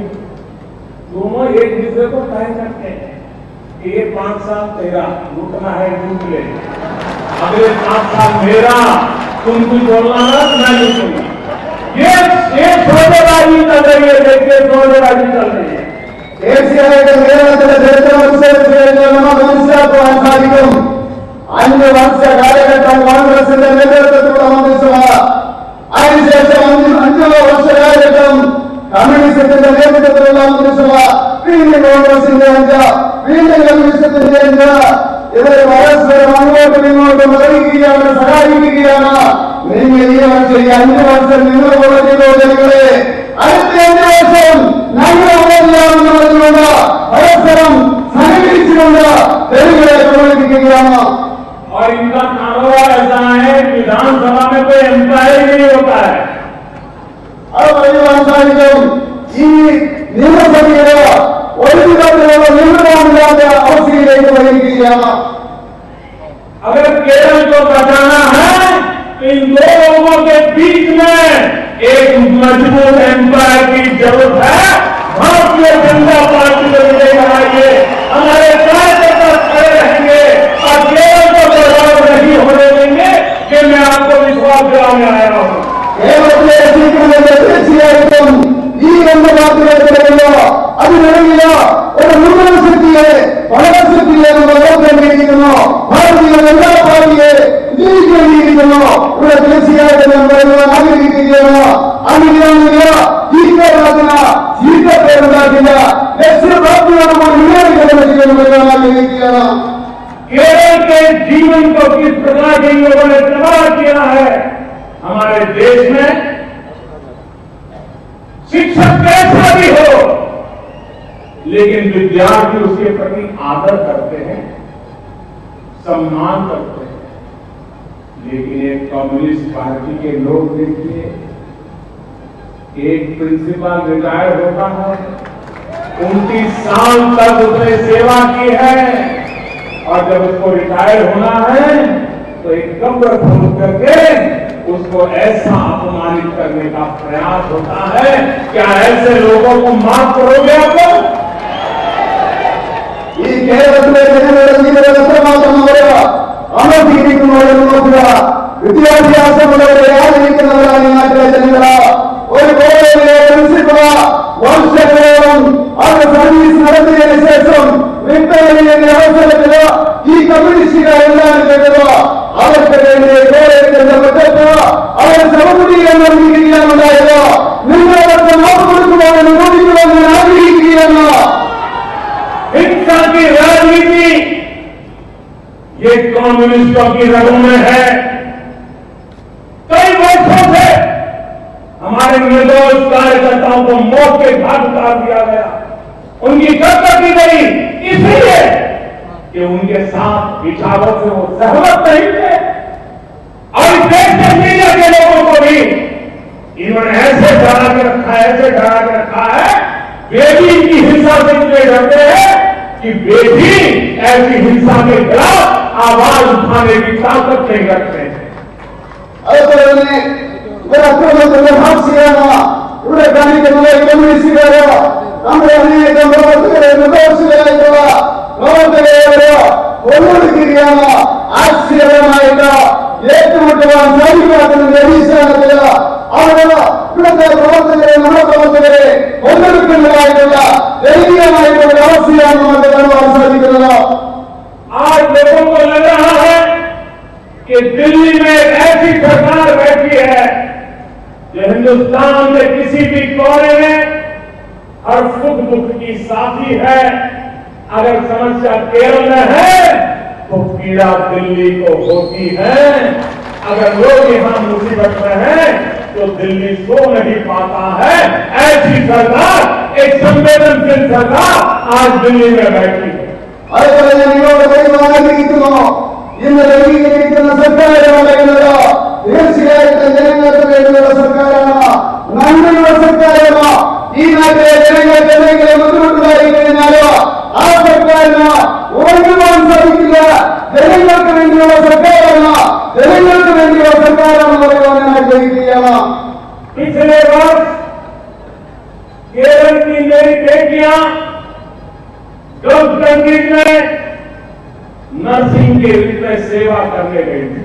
दोनों एक दूसरे को तय करते हैं कि ये 5 साल तेरा लूटना है, लूट ले, अगले 5 साल मेरा, तुम कुछ बोलना ना, मैं लूटूंगा। ये सौदेबाजी चल रही है, देखिए सौदेबाजी चल रही है। തീർച്ചയായിട്ടും കേരളത്തിലെ ചരിത്രം അനുസരിച്ച് കഴിഞ്ഞാൽ നമുക്ക് മനസ്സിലാക്കുവാൻ സാധിക്കും. 5 വർഷ കാലഘട്ടം കോൺഗ്രസിന്റെ നേതൃത്വത്തിലുള്ള മന്ത്രിസഭ, അതിനുശേഷം 5 വർഷ കാലഘട്ടം കമ്മ്യൂണിസത്തിന്റെ നേതൃത്വത്തിലുള്ള മന്ത്രിസഭ, വീണ്ടും കോൺഗ്രസിന്റെ 5, വീണ്ടും കമ്മ്യൂണിസത്തിന്റെ 5. ഇവർ പരസ്പരം അങ്ങോട്ടും ഇങ്ങോട്ടും അറിയിക്കുകയാണ്, സഹായിക്കുകയാണ്. നിങ്ങൾ ഈ വർഷം 5 വർഷം നിങ്ങളുള്ള ജനങ്ങളെ അടുത്ത 5 വർഷം ഞങ്ങളെല്ലാമെന്ന് പറഞ്ഞുകൊണ്ട് പരസ്പരം സഹകരിച്ചുകൊണ്ട് തെരുവുകളെ പ്രവർത്തിക്കുകയാണ്. और इनका कारोबार ऐसा है, विधानसभा में कोई एम्प्लॉय नहीं होता है। അത് പറയുവാൻ സാധിക്കും. ഈ നിയമസഭയില് ഒരു വിധത്തിലുള്ള നിയമനമില്ലാത്ത അവസ്ഥയിലേക്ക് വരികയാണ്. अगर केरल को बचाना है तो इन दो लोगों के बीच में एक मजबूत एम्पायर की जरूरत है। भारतीय जनता पार्टी को विजय कराइए, हमारे कार्यकर्ता खड़े रहेंगे और केरल को बर्बाद नहीं होने देंगे। ये मैं आपको विश्वास दिलाने आया हूँ। കേരളത്തിലെ എത്തിക്കുന്നതിന്റെ തീർച്ചയായിട്ടും ഈ 2 പാർട്ടികൾക്കിടയിലോ അതിനിടയിലോ ഒരു നൂതന ശക്തിയെ, പഴശക്തിയെ നമ്മൾ നോക്കേണ്ടിയിരിക്കുന്നു. ഭാരതീയ ജനതാ പാർട്ടിയെ വിജയിക്കേണ്ടിയിരിക്കുന്നു. ഇവിടെ തീർച്ചയായിട്ടും ഞാൻ പറയുവാൻ ആഗ്രഹിക്കുകയാണ്. അങ്ങനെയാണെങ്കിൽ ഈ കേരളത്തിന് ചീത്തപ്പേരുണ്ടാക്കില്ല, ലക്ഷ്യപ്രാപ്തിയോടുകൂടി മുന്നേറിക്കൊണ്ട് ചെയ്യുമെന്ന് ഞാൻ ആഗ്രഹിക്കുകയാണ്. केरल के जीवन को किस प्रकार के लोगों ने तबाह किया है। हमारे देश में शिक्षक कैसा भी हो, लेकिन विद्यार्थी उसके प्रति आदर करते हैं, सम्मान करते हैं। लेकिन एक कम्युनिस्ट पार्टी के लोग देखिए, एक प्रिंसिपल रिटायर होता है, 29 साल तक उसने सेवा की है, और जब उसको रिटायर होना है तो एक कब्र खोद करके उसको ऐसा अपमानित करने का प्रयास होता है। क्या ऐसे लोगों को माफ करोगे आप लोग? ഈ കേരളത്തിലെ ജനങ്ങളുടെ ജീവിതം എത്രമാത്രം അവരെ അമർത്തിയിരിക്കുന്നവരെന്ന് നോക്കുക. വിദ്യാഭ്യാസമുള്ളവരെ ആദരിക്കുന്നവരാണ് ഈ നാട്ടിലെ ജനങ്ങള്. ഒരു കോളേജിലെ പ്രിൻസിപ്പള് വർഷങ്ങളോളം അവർ സർവീസ് നടത്തിയതിനു ശേഷം വിട്ടുകളിന്റെ അവസരത്തില് ഈ കമ്മ്യൂണിസ്റ്റുകാരെല്ലാം ചെയ്തത് അവർക്ക് വേണ്ടി കോളേജിന്റെ മുറ്റത്ത് അവർ സമകുടീകരണം ഉണ്ടായത്. നിങ്ങളവർക്ക് നോട്ട് കൊടുക്കുവാൻ ചോദിക്കുവാൻ ഞാൻ ആഗ്രഹിക്കുകയാണ്. हिंसा की राजनीति ये कम्युनिस्टों की रगों में है। कई वर्षों से हमारे निर्दोष कार्यकर्ताओं को मौत के घाट उतार दिया गया, उनकी हत्या की गई, इसलिए कि उनके साथ विचारों से वो सहमत नहीं थे। और इस देश के मीडिया के लोगों को भी इन्होंने ऐसे डरा के रखा है, ऐसे डरा के रखा है, वे भी इनकी हिंसा से इतने डरते हैं कि वे भी ऐसी हिंसा के खिलाफ आवाज उठाने की ताकत नहीं रखते। അതുപോലെ തന്നെ ഇവർ അക്രമത്തിന്റെ സാക്ഷിയാണ്. ഇവിടെ കാണിക്കുന്നത് കമ്മ്യൂണിസ്റ്റുകാരോ നമ്മുടെ അനേകം പ്രവർത്തകരെ നിർദ്ദേശികളായിട്ടുള്ള പ്രവർത്തകരെ കൊന്നൊടുക്കുകയാണ്. ആശ്ചര്യമായിട്ട് ഏറ്റുമുട്ടുവാൻ സാധിക്കാത്തതിന്റെ അടിസ്ഥാനത്തിൽ അവരുടെ ഇവിടുത്തെ പ്രവർത്തകരെ നമ്മുടെ പ്രവർത്തകരെ കൊന്നെടുക്കുന്നതായിട്ടുള്ള ദയനീയമായിട്ടുള്ള അവസ്ഥയാണ് നമുക്ക് കാണുവാൻ സാധിക്കുന്നത്. आज लोगों को लग रहा है कि दिल्ली में ऐसी सरकार बैठी है जो हिंदुस्तान के किसी भी कोने में हर सुख दुख की साथी है। अगर समस्या केरल में है तो पीड़ा दिल्ली को होती है। अगर लोग यहाँ मुसीबत में हैं तो दिल्ली सो नहीं पाता है। ऐसी सरकार, एक संवेदनशील सरकार आज दिल्ली में बैठी है। അതുപോലെ ഞാൻ നിങ്ങളോട് പറയുവാൻ ആഗ്രഹിക്കുന്നു, ഇന്ന് രൂപീകരിക്കുന്ന സർക്കാരുള്ളത് തീർച്ചയായിട്ടും ജനങ്ങൾക്ക് വേണ്ടിയുള്ള സർക്കാരാണ്, നന്മയുള്ള സർക്കാരാണ്. ഈ നാട്ടിലെ ജനങ്ങൾക്ക് എന്തെങ്കിലും ബുദ്ധിമുട്ടുണ്ടായി കഴിഞ്ഞാലോ ആ സർക്കാരിന് ഓടുവാൻ സാധിക്കില്ല. ജനങ്ങൾക്ക് വേണ്ടിയുള്ള സർക്കാരാണ്, ജനങ്ങൾക്ക് വേണ്ടിയുള്ള സർക്കാരാണ് പറയുവാൻ ഞാൻ ആഗ്രഹിക്കുകയാണ്. पिछले वर्ष केरल की मेरी बेटियां गल्फ कंट्रीज में नर्सिंग के रूप में सेवा करने गई थी।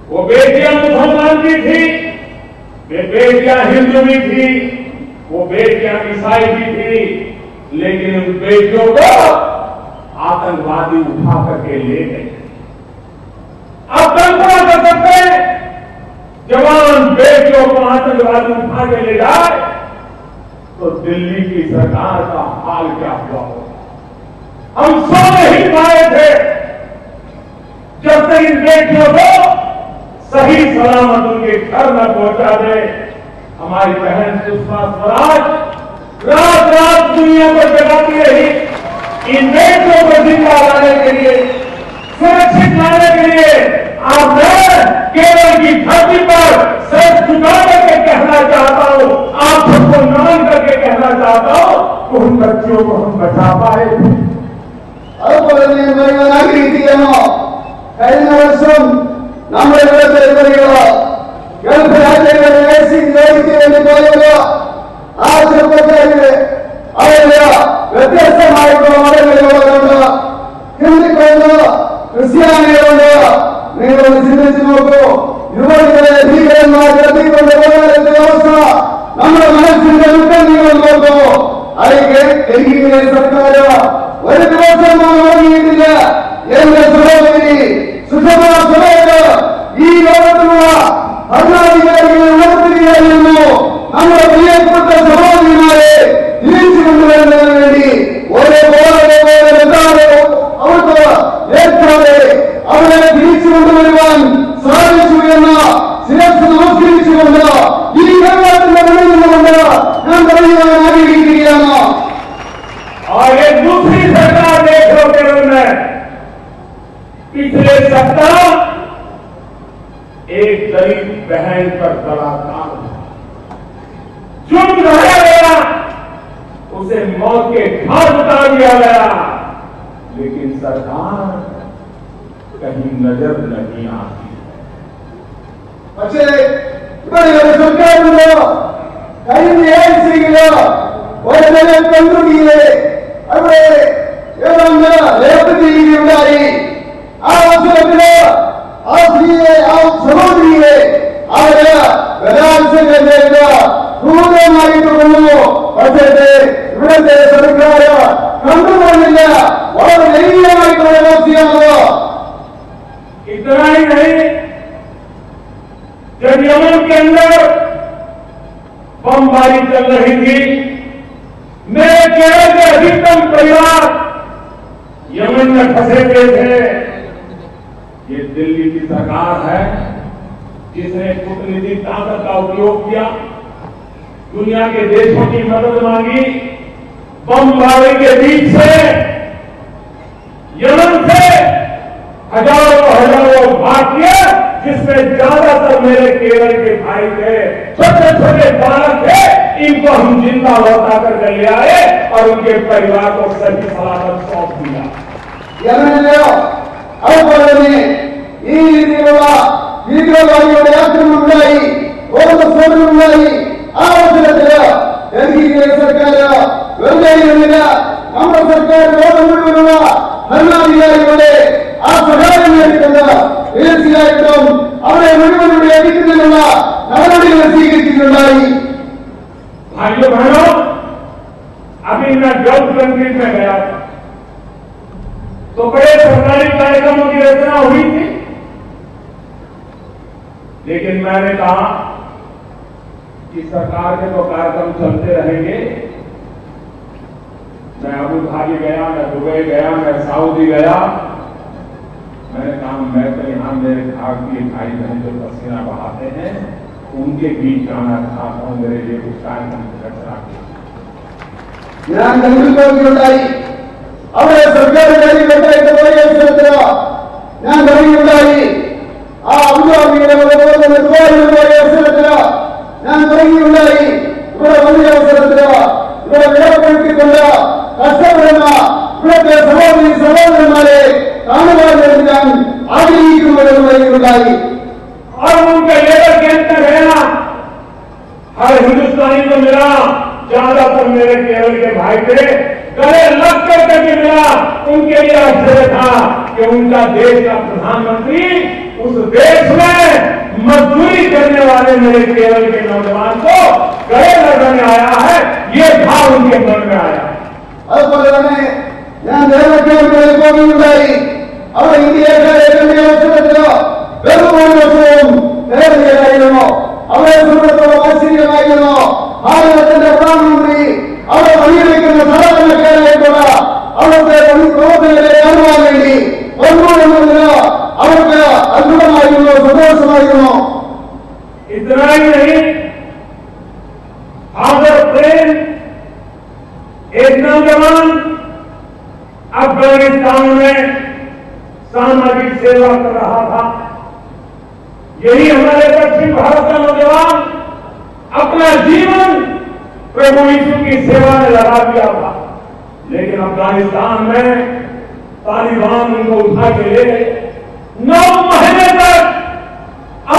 वो बेटियां मुसलमान भी थी, वे बेटियां हिंदू भी थी, वो बेटियां ईसाई भी थी, लेकिन उन बेटियों को आतंकवादी उठा करके ले गए। आप कल्पना कर सकते हैं, जवान बेटियों को आतंकवादी उठा के ले जाए तो दिल्ली की सरकार का हाल क्या हुआ होगा। हम सो नहीं पाए थे जब तक इन बेटियों को सही सलामत उनके घर न पहुंचा दे। हमारी बहन सुषमा स्वराज रात रात दुनिया को जगाती रही इन बेटियों को जिंदा लाने के लिए, सुरक्षित लाने के लिए। आज मैं केरल की धरती पर सर झुका करके कहना चाहता हूं, आप सबको नमन करके कहना चाहता हूं कि उन बच्चियों को हम बचा पाए। അതുപോലെ ഞാൻ പറയുവാൻ ആഗ്രഹിക്കുകയാണ്, കഴിഞ്ഞ വർഷം നമ്മുടെ ഇവിടുത്തെ യുവതികള് ഗൾഫ് രാജ്യങ്ങളിൽ നഴ്സിംഗ് ജോലിക്ക് വേണ്ടി പോയവര് ആ ചെറുപ്പക്കാര് അവര് വ്യത്യസ്തമായിട്ടുള്ള മതങ്ങളിലുള്ളവരുണ്ട്, ഹിന്ദുക്കളുണ്ട്, ക്രിസ്ത്യാനികളുണ്ട്. നിങ്ങളൊന്ന് ചിന്തിച്ചു നോക്കൂ, യുവതികളെ ഭീകരന്മാർ എത്തിക്കൊണ്ട് പോകുന്നതിന്റെ അവസ്ഥ നമ്മുടെ മനസ്സിന്റെ ദുഃഖം നിങ്ങൾ നോക്കൂ. എനിക്ക് സർക്കാർ ഒരു ദിവസം ഉറങ്ങിയിട്ടില്ല. എന്റെ സഹോദരി സുഷമാ സ്വരാജ് ഈ ലോകത്തിലുള്ള ഭരണാധികാരികളെ ഉണർത്തുകയായിരുന്നു. നമ്മുടെ പ്രിയപ്പെട്ട സഹോദരിമാരെ തിരിച്ചു കൊണ്ടുവരുന്നതിന് വേണ്ടി ഓരോ അവർക്ക് ഏറ്റാതെ അവരെ തിരിച്ചു കൊണ്ടുവരുവാൻ സാധിച്ചു എന്ന ശിരസ് നമസ്കരിച്ചുകൊണ്ട് ഈ കേരളത്തിന്റെ മുന്നിൽ നിന്നുകൊണ്ട് ഞാൻ പറയുവാൻ ആഗ്രഹിക്കുകയാണ്. और ये दूसरी सरकार देख लो केरल में, पिछले सप्ताह एक गरीब बहन पर बलात्कार जुर्म लगाया गया, उसे मौत के घाट उतार दिया गया, लेकिन सरकार कहीं नजर नहीं आती। പക്ഷേ ഇവിടെ ഒരു സർക്കാരുണ്ടോ? കഴിഞ്ഞ ആഴ്ചയില് ഒരു പെൺകുട്ടിയിലെ അവിടെ ഏതാണ്ട് ഉണ്ടായി. ആ അവസരത്തില് ആ സ്ത്രീയെ, ആ സഹോദരിയെ അവര് ബലാത്സംഗം ചെയ്ത് ക്രൂരമായിട്ട് കൊന്നു. പക്ഷേ ഇവിടുത്തെ സർക്കാർ കണ്ടുകൊണ്ടില്ല. വളരെ ദയനീയമായിട്ടുള്ള അവസ്ഥയാണല്ലോ. इतना ही नहीं, जब यमन के अंदर बमबारी चल रही थी, मेरे केरल के अधिकतम परिवार यमन में फंसे हुए थे। ये दिल्ली की सरकार है जिसने कूटनीतिक ताकत का उपयोग किया, दुनिया के देशों की मदद मांगी, बमबारी के बीच से यमन से हजारों भारतीय, जिसमें ज्यादातर मेरे केरल के भाई थे, छोटे छोटे बालक थे, इनको हम जिंदा लौटा कर ले आए और उनके परिवार को सही सलामत सौंप दिया। ಯಮನಲ್ಲಿಯೋ ಅವುಗಳಲ್ಲಿ ಈ ರೀತಿಯ ಭೀಕರವಾದಿಗಳ ಆಕ್ರಮಣ ಉಂಟಾಗಿ ಒಂದು ಸ್ಫೋಟನ ಉಂಟಾಗಿ ಆ ಅವಸರದಲ್ಲಿ ಡೆಲ್ಲಿಗೆ ಸರ್ಕಾರ ವೆಂಕಯ್ಯನಿಂದ ನಮ್ಮ ಸರ್ಕಾರ ಓದಮಿಡುವ ಭರಣಾಧಿಕಾರಿಗಳೇ ಆ ಸಹಾಯ ನೀಡಿಕೊಂಡ ಇಳಿಸಿಯಾಗಿದ್ದರು ಅವರೇ ಮುಳುಗುನುಡಿಯ ಅಧಿಕೃತಗಳ നടപടികൾ സ്വീകരിച്ചിട്ടുണ്ടായി. भाइयों बहनों, अभी मैं गल्फ कंट्रीज में गया था तो बड़े सरकारी कार्यक्रमों की रचना हुई थी, लेकिन मैंने कहा कि सरकार के तो कार्यक्रम चलते रहेंगे। मैं अबू धाबी गया, मैं दुबई गया, मैं सऊदी गया। मैंने कहा मैं तो यहां मेरे भारतीय भाई बहन जो पसीना बहाते हैं उनके बीच जाना चाहता हूं, मेरे लिए कुछ कार्यक्रम की रचना की। ഞാൻ കണ്ടിട്ടുണ്ടായി അവരെ സർക്കാരുകാരി വെട്ടായിട്ട് അവസരത്തില് ഞാൻ തുടങ്ങിയുണ്ടായി. ആ അബുദാബിയിലെ അവസരത്തില് ഞാൻ തുടങ്ങിയുണ്ടായി. ഇവിടെ വലിയ അവസരത്തില് ഇവിടെ വിലപ്പെടുത്തിക്കൊണ്ട് കഷ്ടപ്പെടുന്ന ഇവിടുത്തെ സഹോദരി സഹോദരന്മാരെ കാണുവാൻ വേണ്ടി ഞാൻ ആഗ്രഹിക്കുന്നവരും ഉണ്ടായി. और उनका लेबर कैंप में रहना हर हिंदुस्तानी को मिला, ज्यादातर मेरे केरल के भाई थे, गले लग करके मिला। उनके लिए आश्चर्य था कि उनका देश का प्रधानमंत्री उस देश में मजदूरी करने वाले मेरे केरल के नौजवान को गले लगाने आया है, ये भाव उनके मन में आया। അതുപോലെ തന്നെ ഞാൻ ദേവക്കേന്ദ്രങ്ങളിൽ പോകുകയുണ്ടായി. അവിടെ ഇന്ത്യക്കാരെ അവസരത്തിലോ വെറും ഒരു വർഷവും കേരളീയരായിരുന്നു. അവരെ സംബന്ധിച്ചോളം ആശ്ചര്യമായിരുന്നു. ഭാരതത്തിന്റെ പ്രധാനമന്ത്രി അവിടെ വഴിവെക്കുന്ന സാധാരണക്കാരായിട്ടുള്ള അവിടുത്തെ പ്രവർത്തകരെ കാണുവാൻ വേണ്ടി വന്നു എന്നതിന് അവർക്ക് അത്ഭുതമായിരുന്നു, സന്തോഷമായിരുന്നു. इतना ही नहीं, फादर प्रेम एक नौजवान अफगानिस्तान में सामाजिक सेवा कर रहा था। यही हमारे दक्षिण भारत का नौजवान अपना जीवन प्रभु यीशु की सेवा में लगा दिया था, लेकिन अफगानिस्तान में तालिबान उनको उठा के ले गए। 9 महीने तक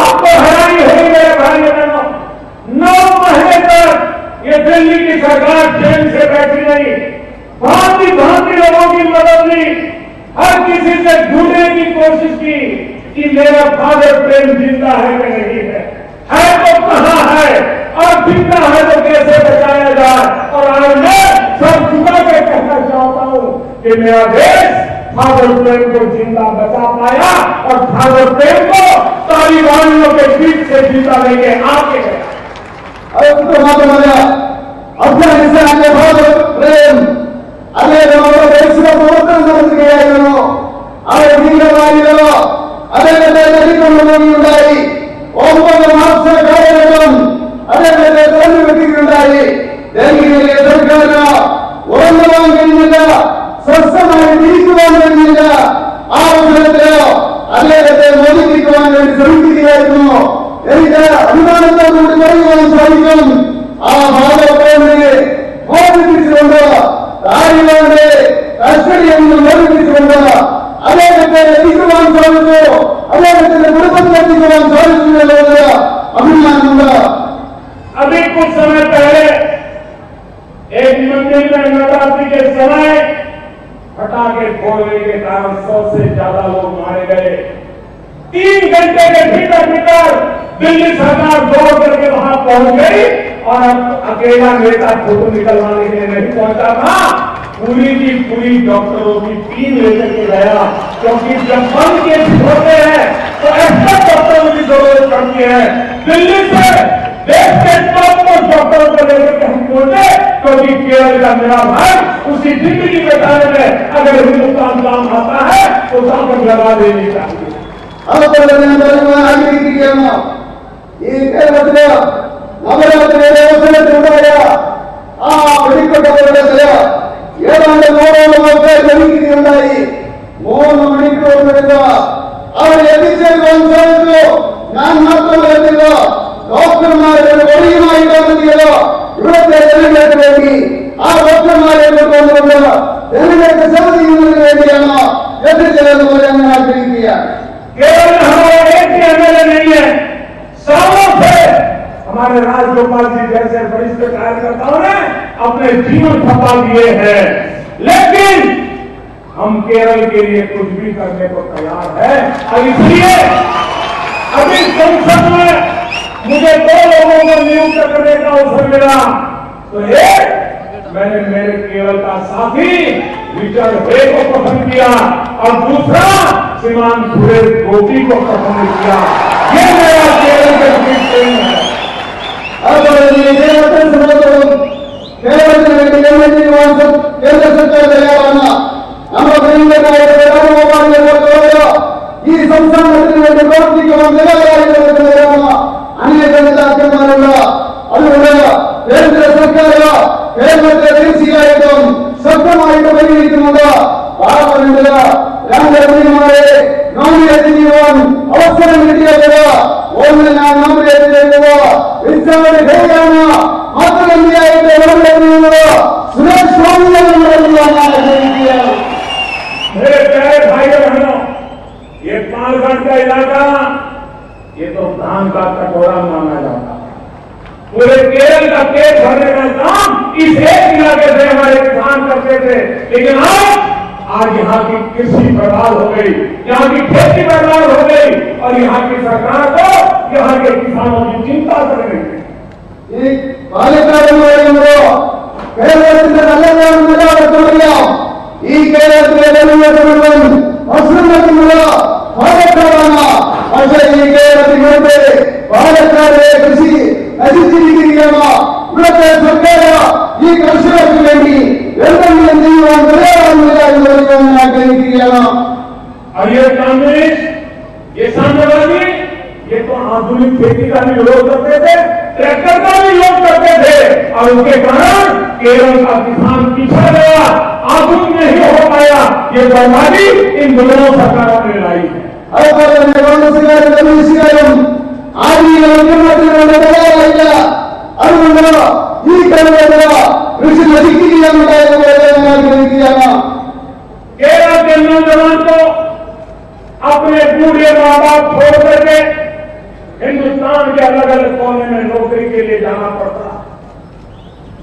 आपको हैरानी होगी मेरे भाई बहनों, 9 महीने तक ये दिल्ली की सरकार चैन से बैठी नहीं, भांति भांति लोगों की मदद ली, हर किसी से ढूंढने की कोशिश की कि मेरा फादर प्रेम जिंदा है कि नहीं है तो कहां है और जिंदा है तो कैसे बचाया जाए। और आज मैं सब झुका के कहना चाहता हूं कि मेरा देश फादर प्रेम को जिंदा बचा पाया और फादर प्रेम को तालिबानियों के बीच से जिंदा लेके आके गया। ಅದಕ್ಕೆ ಮಾತ್ರವಲ್ಲ, ಅಫ್ಘಾನಿಸ್ತಾನದ ಫಾದರ್ ಪ್ರೇಮ್ ಅದೇ ನಮ್ಮ ದೇಶದ ಪ್ರವರ್ತನೆಯಾಗಿದ್ದರು. ಅವರ ಭೀಕರವಾಗಿದ್ದರು. അതേ ഉണ്ടായി 9 മാസ കാലഘട്ടം അതേ തെരഞ്ഞു വെക്കുകയുണ്ടായി. ഡൽഹിയിലെ സർക്കാർ ഉറങ്ങുവാൻ കഴിഞ്ഞില്ല, സ്വസ്ഥമായി തിരിക്കുവാൻ കഴിഞ്ഞില്ല. ആ അവസരത്തിൽ അദ്ദേഹത്തെ മോചിപ്പിക്കുവാൻ വേണ്ടി ശ്രമിക്കുകയായിരുന്നു. എനിക്ക് അഭിമാനത്തോടുകൂടി പറയുവാൻ സാധിക്കും, ആ ഭാരതത്തെ മോചിപ്പിച്ചുകൊണ്ട് താലിബാന്റെ കസ്റ്റഡിയിൽ നിന്ന് മോചിപ്പിച്ചുകൊണ്ട് അദ്ദേഹത്തെ എത്തിക്കുവാൻ സാധിച്ചു, അദ്ദേഹത്തിന്റെ കുടുംബത്തിൽ എത്തിക്കുവാൻ സാധിച്ചു എന്നുള്ളത് അഭിമാനമുണ്ട്. अभी कुछ समय पहले एक मंदिर में नवरात्रि के समय पटाखे फोड़ने के कारण 100 से ज्यादा लोग मारे गए। 3 घंटे के भीतर दिल्ली सरकार दौड़ करके वहां पहुंच गई और अब अकेला नेता फोटो निकलवाने के लिए नहीं पहुंचा था, पूरी की पूरी डॉक्टरों की टीम लेकर के गया, क्योंकि जब बंद केस होते हैं तो एक्सपर्ट डॉक्टरों की जरूरत पड़ती है। दिल्ली से देश के टॉप मोस्ट डॉक्टरों को लेकर के हम पहुंचे, क्योंकि केरल का मेरा भाई उसकी जिंदगी बचाने में अगर हिंदुस्तान काम आता है तो ताकत लगा देनी चाहिए। ഈ കേരളത്തില് നവരാത്രി അവസരത്തിലുണ്ടായ ആ വെടിക്കെട്ടവരുടെ ചില ഏതാണ്ട് 100ഓളം ആൾക്കാർ ലഭിക്കുകയുണ്ടായി. 3 മണിക്കൂർ എടുത്ത് അവരെ എത്തിച്ചേരുവാൻ സാധിച്ചു. ഞാൻ മാത്രമല്ല, ഡോക്ടർമാരുടെ വഴിയുമായിട്ടാണ് എത്തിയത്. ഇവിടുത്തെ ജനങ്ങൾക്ക് വേണ്ടി ആ ഡോക്ടർമാരെ കൊണ്ടുവന്നുകൊണ്ട് ജനങ്ങൾക്ക് സേവ ചെയ്യുന്നതിന് വേണ്ടിയാണ് എത്തിച്ചേർന്ന് പറയാൻ ഞാൻ ആഗ്രഹിക്കുകയാണ്. केवल हमारा एक ही एमएलए नहीं है, सालों से हमारे राजगोपाल जी जैसे वरिष्ठ कार्यकर्ताओं ने अपने जीवन खपा दिए हैं, लेकिन हम केरल के लिए कुछ भी करने को तैयार है। और इसलिए अभी संसद में मुझे 2 लोगों को नियुक्त करने का अवसर मिला, तो एक मैंने मेरे केरल का साथी रिचर्ड हे को पसंद किया और दूसरा श्रीमान सुरेश गोपी को पसंद किया। ये मेरा केरल का टीम है। കേരളത്തിന് വേണ്ടി ഗവൺമെന്റ് കേന്ദ്ര സർക്കാർ തയ്യാറാണ്. നമ്മുടെ പ്രിയങ്കരായ ഈ സംസ്ഥാനത്തിന് വേണ്ടി പ്രവർത്തിക്കുവാൻ തയ്യാറായിട്ടുള്ളവരാണ് അനേക നേതാക്കന്മാരുണ്ട്. അതുകൊണ്ട് കേന്ദ്ര സർക്കാർ കേരളത്തെ തീർച്ചയായിട്ടും ശക്തമായിട്ട് പരിഗണിക്കുന്നുണ്ട്. പാർലമെന്റില് 2 മന്ത്രിമാരെ നോമിനേറ്റ് ചെയ്യുവാൻ അവസരം കിട്ടിയത് ഒന്ന് ഞാൻ നോമിനേറ്റ് ചെയ്യുന്നത് റിച്ചാർഡ് ഹേയാണ്, മന്ത്രിയായിട്ട് നോമിനേറ്റ് സുരേഷ് ഗോപിയാണ്. मेरे प्यारे भाई बहनों, ये पालघर का इलाका ये तो धान का कटोरा माना जाता है। पूरे केरल का पेट भरने का काम इस एक इलाके से हमारे किसान करते थे, लेकिन आज यहाँ की कृषि बर्बाद हो गई, यहाँ की खेती बर्बाद हो गई और यहाँ की सरकार को यहाँ के किसानों की चिंता कर रही है। ഈ പാലക്കാട് എന്ന് പറയുമ്പോൾ കേരളത്തിന്റെ നല്ല എല്ലാവർക്കും അറിയാം. ഈ കേരളത്തിലെ ജനങ്ങളുടെ മുഴുവൻ ഭക്ഷണം നൽകുന്നത് പാലക്കാടാണ്. പക്ഷേ ഈ കേരളത്തിലൂടെ പാലക്കാടിലെ കൃഷി നശിച്ചിരിക്കുകയാണ്. ഇവിടുത്തെ സർക്കാർ ഈ കർഷകർക്ക് വേണ്ടി എന്തെങ്കിലും ചെയ്യുവാൻ തയ്യാറാകുന്നില്ല എന്ന് പറയാൻ ഞാൻ ആഗ്രഹിക്കുകയാണ്. और ये कांग्रेस, ये साम्यवादी, ये तो आधुनिक खेती का भी विरोध करते थे, ट्रैक्टर का भी विरोध करते थे और उसके कारण केरल का किसान पीछे गया, आधुनिक नहीं हो पाया। ये बर्बादी इन दोनों सरकारों ने लाई है। അതുപോലെ തന്നെ കോൺഗ്രസുകാരും കമ്മ്യൂണിസ്റ്റുകാരും ആദ്യം മുഖ്യമന്ത്രിയുടെ തയ്യാറായില്ല. അതുകൊണ്ട് ഈ കേരളത്തില് കൃഷി നശിക്കുകയാണുണ്ടായെന്ന് പറയാൻ ഞാൻ ആഗ്രഹിക്കുകയാണ്. केरल के नौजवान को अपने बूढ़े माँ बाप छोड़ करके हिंदुस्तान के अलग अलग कोने में नौकरी के लिए जाना पड़ता है,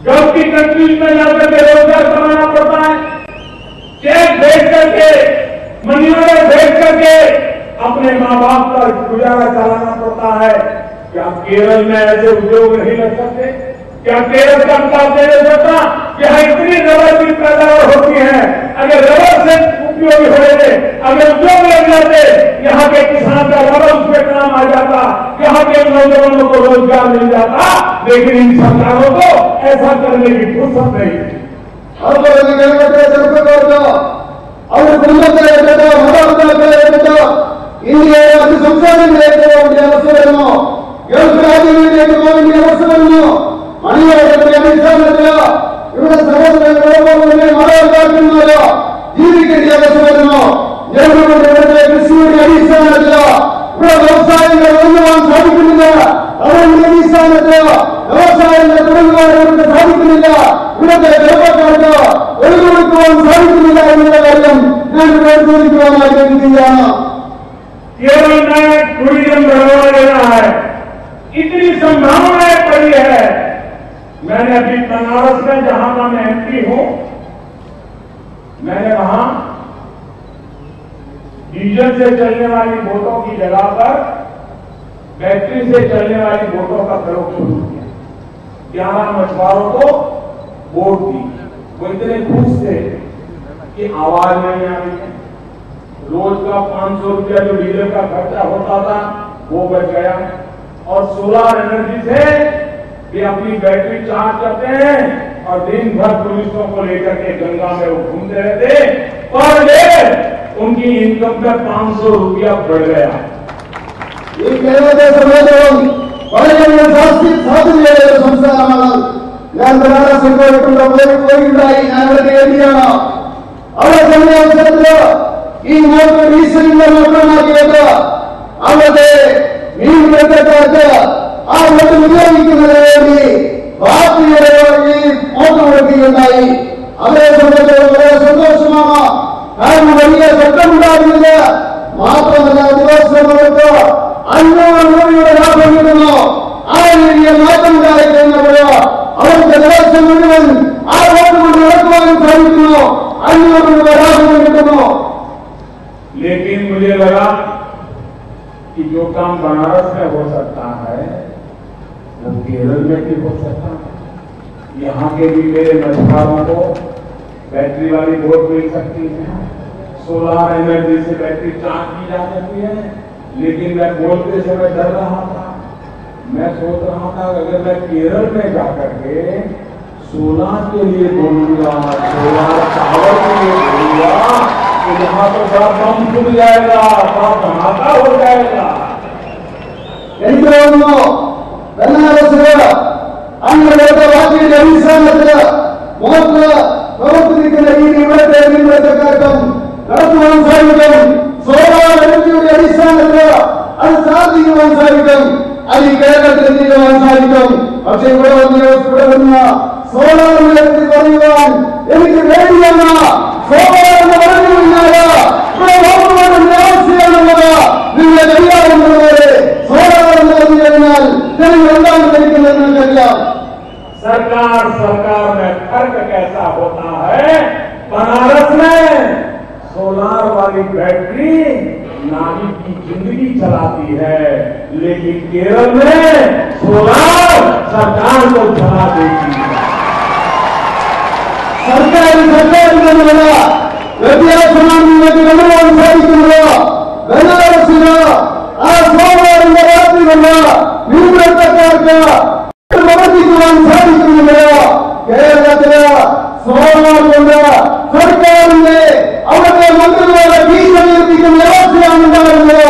गल्फ की कंट्रीज में जाकर के रोजगार कमाना पड़ता है, चेक भेज करके, मनी ऑर्डर भेज करके अपने माँ बाप का गुजारा चलाना पड़ता है। क्या केरल में ऐसे उद्योग नहीं लग सकते? क्या केरल का विकास नहीं हो सकता? यहाँ इतनी रबर की पैदावार होती है, अगर रबर से उपयोगी हो रहे, अगर उद्योग लग जाते, यहाँ के किसान का रबर उसमें काम आ जाता, यहाँ के नौजवानों को रोजगार मिल जाता। लेकिन इन सरकारों को ऐसा करने की फुर्सत नहीं थी। അതുപോലെ കേരളത്തിലെ ചെറുപ്പക്കാർക്ക് അവർ കുടുംബത്തിലേക്കിട്ട് മാതാപിതാക്കളേക്കിട്ട് ഇന്ത്യയിലെ മറ്റ് സംസ്ഥാനങ്ങളിലേക്ക് പോകേണ്ട അവസ്ഥ വരുന്നു. ഗൾഫ് രാജ്യങ്ങളിലേക്ക് പോകേണ്ട അവസ്ഥ വരുന്നു. മണിയോടത്തിന്റെ അടിസ്ഥാനത്തില് ഇവിടെ സഹോദരങ്ങളെ മാതാപിതാക്കന്മാര് ജീവിക്കേണ്ട അവസ്ഥ വരുന്നു. ജനങ്ങളുടെ ഇവിടുത്തെ കൃഷിയുടെ അടിസ്ഥാനത്തില് ഇവിടെ വ്യവസായങ്ങൾ തുടങ്ങുവാൻ സാധിക്കുന്നില്ല. അവരുടെ അടിസ്ഥാനത്തില് വ്യവസായങ്ങൾ തുടങ്ങുവാൻ ഇവർക്ക് സാധിക്കുന്നില്ല. ഇവിടുത്തെ ചെറുപ്പക്കാർക്ക് ഒരു കൊടുക്കുവാൻ സാധിക്കുന്നില്ല എന്നുള്ള കാര്യം ഞാൻ ഇവിടെ ചോദിക്കുവാൻ ആഗ്രഹിക്കുകയാണ്. केरल में टूरिज्म बढ़ावा देना है, इतनी संभावनाएं पड़ी है। मैंने अभी बनारस में जहां का मैं एमपी हूं, मैंने वहां डीजल से चलने वाली बोटों की जगह पर बैटरी से चलने वाली बोटों का प्रयोग शुरू किया। 11 मछुआरों को बोट दी, वो इतने खुश थे कि आवाज नहीं आ रही है। रोज का 500 रुपया जो डीजल का खर्चा होता था वो बच गया और सोलर एनर्जी से वे अपनी बैटरी चार्ज करते हैं और दिन भर टूरिस्टों को लेकर के गंगा में वो घूमते रहते। पर डे उनकी इनकम का 500 रुपया बढ़ गया। ये केरळത്തെ സംബന്ധിച്ചിടത്തോളം വളരെ സാധ്യതയുള്ള ഒരു സംസ്ഥാനമാണ്. ഞാൻ ബനാറസിൽ പോയിട്ടുണ്ടായി. ഞാൻ അവിടെ എത്തിയാണ്. അവിടെ ചെന്ന അവസരത്തില് ഈ മോട്ടോർ ഡീസലിന്റെ മോട്ടോറാക്കിയത് അവിടുത്തെ മീൻപിടുത്തക്കാർക്ക് ആ മോട്ടോർ ഉപയോഗിക്കുന്നതിന് വേണ്ടി ബാക്കിയുടെ മോട്ടോർ കൊടുക്കുകയുണ്ടായി. അവരെ സംബന്ധിച്ചിടത്തോളം വളരെ സന്തോഷമാണ്. കാരണം വലിയ ശബ്ദമുണ്ടാകുന്നില്ല. മാത്രമല്ല ദിവസം അവർക്ക് 500 രൂപയുടെ ലാഭം കിട്ടുന്നു. ആ രീതിയിൽ മാറ്റം ഉണ്ടായിക്കഴിഞ്ഞപ്പോൾ അവർക്ക് ദിവസം മുഴുവൻ ആ വോട്ട് കൊണ്ട് നടക്കുവാനും സാധിക്കുന്നു. 500 രൂപ ലാഭം കിട്ടുന്നു. लेकिन मुझे लगा कि जो काम बनारस में हो सकता है वो केरल में भी हो सकता है। यहाँ के भी मेरे मछुआरों को बैटरी वाली बोट मिल सकती है, सोलर एनर्जी से बैटरी चार्ज की जा सकती है। लेकिन मैं बोलते समय डर रहा था। मैं सोच रहा था अगर मैं केरल में जाकर के सोलर के लिए बोलूंगा, सोलर पावर के लिए बोलूंगा तो यहाँ तो बड़ा बम फूट जाएगा, बड़ा धमाका हो जाएगा। എനിക്ക് തോന്നുന്നു ബനാറസില് അങ്ങനെ വാക്കിയുടെ അടിസ്ഥാനത്തില് മോട്ടർ പ്രവർത്തിക്കുന്ന രീതി ഇവിടുത്തെ മീൻപിടുത്തക്കാർക്കും നടത്തുവാൻ സാധിക്കും. സോളാർ എനർജിയുടെ അടിസ്ഥാനത്തില് അത് സാധിക്കുവാൻ സാധിക്കും. അത് ഈ കേരളത്തിൽ എത്തിക്കുവാൻ സാധിക്കും. പക്ഷെ ഇവിടെ വന്ന് സോളാറിനെ പറ്റി പറയുവാൻ എനിക്ക് പേടിയാണ്. സോളാർ എന്ന് പറഞ്ഞു കഴിഞ്ഞാൽ ഇവിടെ നോക്കുവാനുള്ള ആവശ്യമാണുള്ളത്. നിങ്ങൾ എല്ലാവരുള്ളവരെ സോളാർ എന്ന് പറഞ്ഞു കഴിഞ്ഞാൽ നിങ്ങൾ എന്താണ് ധരിക്കുന്നതെന്ന് നിങ്ങൾക്കറിയാം. सरकार में फर्क कैसा होता है? बनारस में सोलार वाली बैटरी नाविक की जिंदगी चलाती है, लेकिन केरल में सोलार सरकार को चला देती है। സർക്കാർ തമ്മിലുള്ള വ്യത്യാസമാണ് നിങ്ങൾക്ക് കാണുവാൻ സാധിക്കുന്നത്. ബനാറസില് ആ സോളാറിന്റെ രാത്രിയുള്ള മീൻപിടുത്തക്കാർക്ക് പ്രവർത്തിക്കുവാൻ സാധിക്കുന്നില്ല. കേരളത്തില് സോളാർ കൊണ്ട് സർക്കാരിന്റെ അവിടുത്തെ മന്ത്രിമാരെ ഭീഷണിയെത്തിക്കുന്ന അവസ്ഥയാണ് ഉണ്ടാകുന്നത്.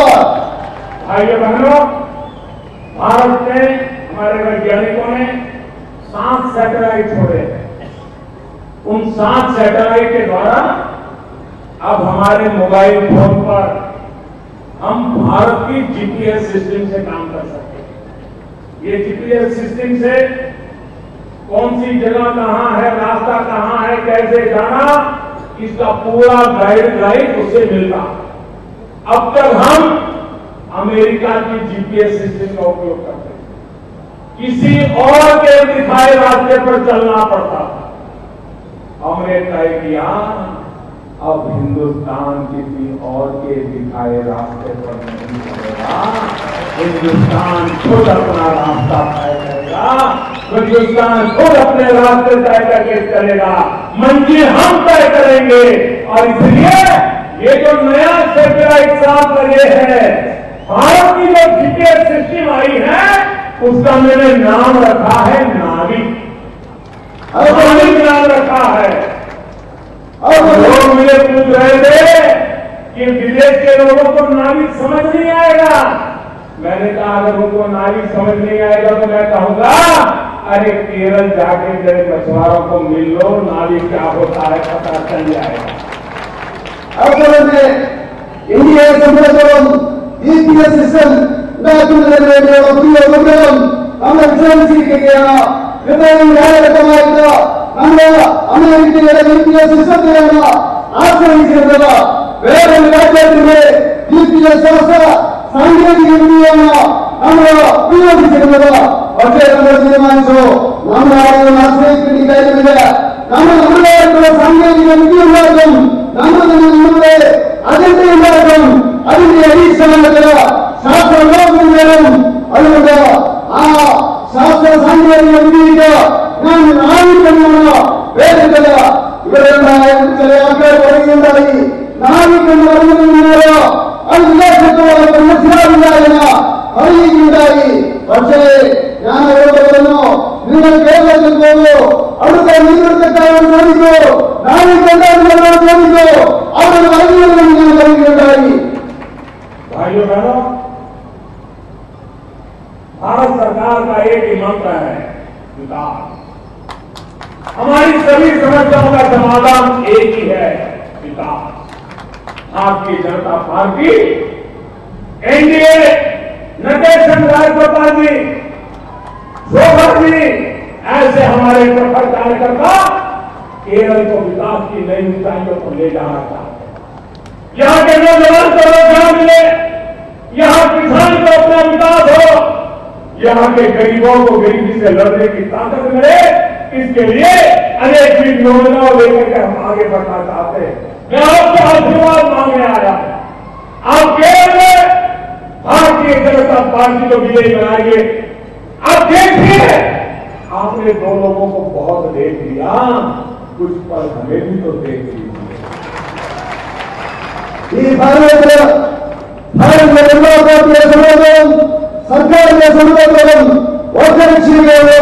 भाइयों बहनों, भारत में हमारे वैज्ञानिकों ने 7 सैटेलाइट छोड़े हैं। उन 7 सैटेलाइट के द्वारा अब हमारे मोबाइल फोन पर हम भारत की जीपीएस सिस्टम से काम कर सकते हैं। ये जीपीएस सिस्टम से कौन सी जगह कहां है, रास्ता कहां है, कैसे जाना, इसका पूरा गाइडलाइन उससे मिलता। अब तक हम अमेरिका की जीपीएस सिस्टम का उपयोग करते हैं, किसी और के दिखाए रास्ते पर चलना पड़ता था। हमने तय किया अब हिंदुस्तान किसी और के दिखाए रास्ते पर नहीं चलेगा, हिंदुस्तान खुद अपना रास्ता तय करेगा, हिंदुस्तान खुद अपने रास्ते तय करके चलेगा, मंजिल हम तय करेंगे। और इसलिए ये जो नया सैटेलाइट साथ लगे हैं, भारत की जो जीपीएस सिस्टम आई है उसका मैंने नाम रखा है नाविक। नाविक नाम रखा है। अब लोग मुझे पूछ रहे थे कि विदेश के लोगों को नाविक समझ नहीं आएगा। मैंने कहा अगर उनको नाविक समझ नहीं आएगा तो मैं कहूंगा अरे केरल जाके मेरे मछुआरों को मिल लो, नाविक क्या होता है पता चल जाएगा। അതുപോലെ ഇന്ത്യയെ സംബന്ധിച്ചിടത്തോളം GPS സിസ്റ്റം ഉണ്ടാക്കുന്നതിന് വേണ്ടിയുള്ള പുതിയ ഉപഗ്രഹം നമ്മൾ വികസിപ്പിക്കുകയാണ്. ഇത്രയും കാലഘട്ടമായിട്ട് നമ്മൾ അമേരിക്കയുടെ GPS സിസ്റ്റത്തെയാണ് ആശ്രയിച്ചിരുന്നത്. വേറൊരു രാജ്യത്തിന്റെ GPS സാങ്കേതിക വിദ്യയാണ് നമ്മൾ ഉപയോഗിച്ചിരുന്നത്. പക്ഷേ നമ്മൾ തീരുമാനിച്ചു നമ്മൾ ആരെയും ആശ്രയിക്കേണ്ട കാര്യമില്ല. നമ്മൾ നമ്മുടേതായിട്ടുള്ള സാങ്കേതിക വിദ്യ ഉണ്ടാക്കും, നമ്മൾ തന്നെ നമ്മുടെ അജണ്ട ഉണ്ടാക്കും. അതിന്റെ അടിസ്ഥാനത്തില് ശാസ്ത്രലോകം വേണം. അതുകൊണ്ട് ആ ശാസ്ത്ര സാങ്കേതിക വിദ്യയ്ക്ക് ഞാൻ നാവികനാണ് വേണ്ടത്. ഇവിടെ ചില ആൾക്കാർ പറയുകയുണ്ടായി നാവികെന്ന് പറഞ്ഞു കഴിഞ്ഞാൽ അത് വിദേശത്തോളം മനസ്സിലാവില്ല എന്ന് പറയുകയുണ്ടായി. പക്ഷേ ഞാൻ അവരോട് പറഞ്ഞു, നിങ്ങൾ കേരളത്തിൽ പോകുമോ, അവിടുത്തെ നീതിക്കാരോട് ചോദിക്കോ, നാളെ കണ്ടാടുകളോട് ചോദിക്കോ, അവരുടെ വൈദ്യുതി ഞാൻ പറയുകയുണ്ടായി. भाइयों बहनों, भारत सरकार का एक ही मंत्र है, विकास। हमारी सभी समस्याओं का समाधान एक ही है, विकास। भारतीय जनता पार्टी, एनडीए, नटेशन राजगोपाल जी, शोभा जी, ऐसे हमारे प्रखर कार्यकर्ता केरल को विकास की नई ऊंचाइयों पर ले जाना चाहते हैं। यहाँ के नौजवान को रोजगार मिले, यहाँ किसान को अपना विकास हो, यहाँ के गरीबों को गरीबी से लड़ने की ताकत मिले, इसके लिए अनेक योजनाओं लेकर के हम आगे बढ़ना चाहते हैं। मैं आपसे आशीर्वाद मांगने आया हूं, आप केरल में भारतीय जनता पार्टी को विजयी बनाइए। आप देखिए, आपने दो लोगों को बहुत देख लिया, कुछ पल हमें भी तो देख लीजिए। ಈ ಭಾರತದ ಎಲ್ಲಾ ಪಾರ್ಟಿಯ ಸಮಾಜവും സർക്കാരിന്റെ സമുദായവും ഒറ്റലക്ഷ്യമാണ്.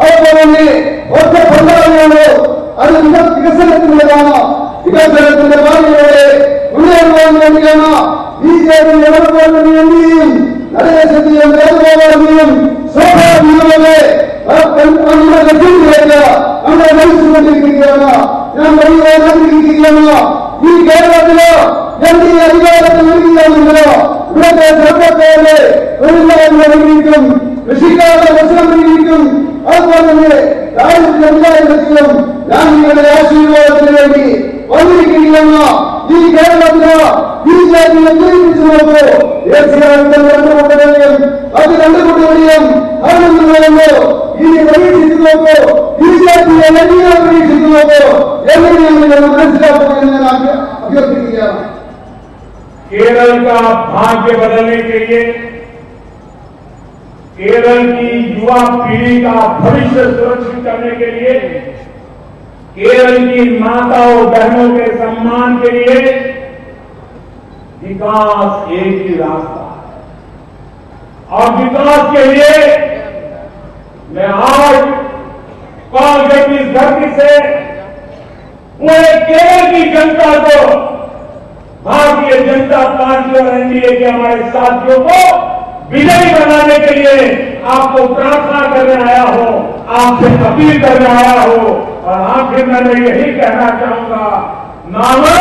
അതുപോലെ ഒറ്റ പങ്കാളിയാണ്. അത് വികസനത്തിൻ്റെതാണ്. വികസനത്തിന്റെ ഭാഗിയോടെ മുന്നേറുവാൻ വേണ്ടിയാണ് ബിജെപി എവിടെയും നടേശത്തെയും രാജഗോപാലിനെയും സ്വാഭാവികമായി നമ്മുടെ ലക്ഷ്യത്തിലേക്ക് നമ്മളെ നയിച്ചുകൊണ്ടിരിക്കുകയാണ്. ഞാൻ പറയുവാൻ ആഗ്രഹിക്കുകയാണ്, ഈ കേരളത്തില് എൻഡി അധികാരത്തിൽ നൽകിയാണെങ്കിലോ ഇവിടുത്തെ സർക്കാരുടെ തൊഴിലാളികളും കൃഷിക്കാരുടെ പ്രശ്നങ്ങളിലേക്കും അതുപോലെ തന്നെ രാജ്യത്തിലെല്ലായിടത്തിലും ഞാൻ നിങ്ങളുടെ ആശീർവാദത്തിന് വേണ്ടി വന്നിരിക്കുകയാണ്. ഈ കേരളത്തില് ബിജെപിയെ ജയിപ്പിച്ചു നോക്കൂ. തീർച്ചയായും അത് കണ്ടുകൊണ്ടുവരികയും ആണെന്നുള്ളതല്ലോ ഇനി പരീക്ഷിച്ചു നോക്കൂ. ബിജെപിയെ എല്ലാം പരീക്ഷിച്ചു നോക്കൂ. എങ്ങനെയാണ് നിങ്ങൾ മനസ്സിലാക്കുകയെന്ന് ഞാൻ അഭ്യർത്ഥിക്കുകയാണ്. केरल का भाग्य बदलने के लिए, केरल की युवा पीढ़ी का भविष्य सुरक्षित करने के लिए, केरल की माताओं बहनों के सम्मान के लिए विकास एक ही रास्ता है। और विकास के लिए मैं आज कॉल करती इस धरती से पूरे केरल की जनता को, भारतीय जनता पार्टी और एनडीए के हमारे साथियों को विजयी बनाने के लिए आपको प्रार्थना करने आया हो, आपसे अपील करने आया हो। और आखिर में मैं यही कहना चाहूंगा, नाना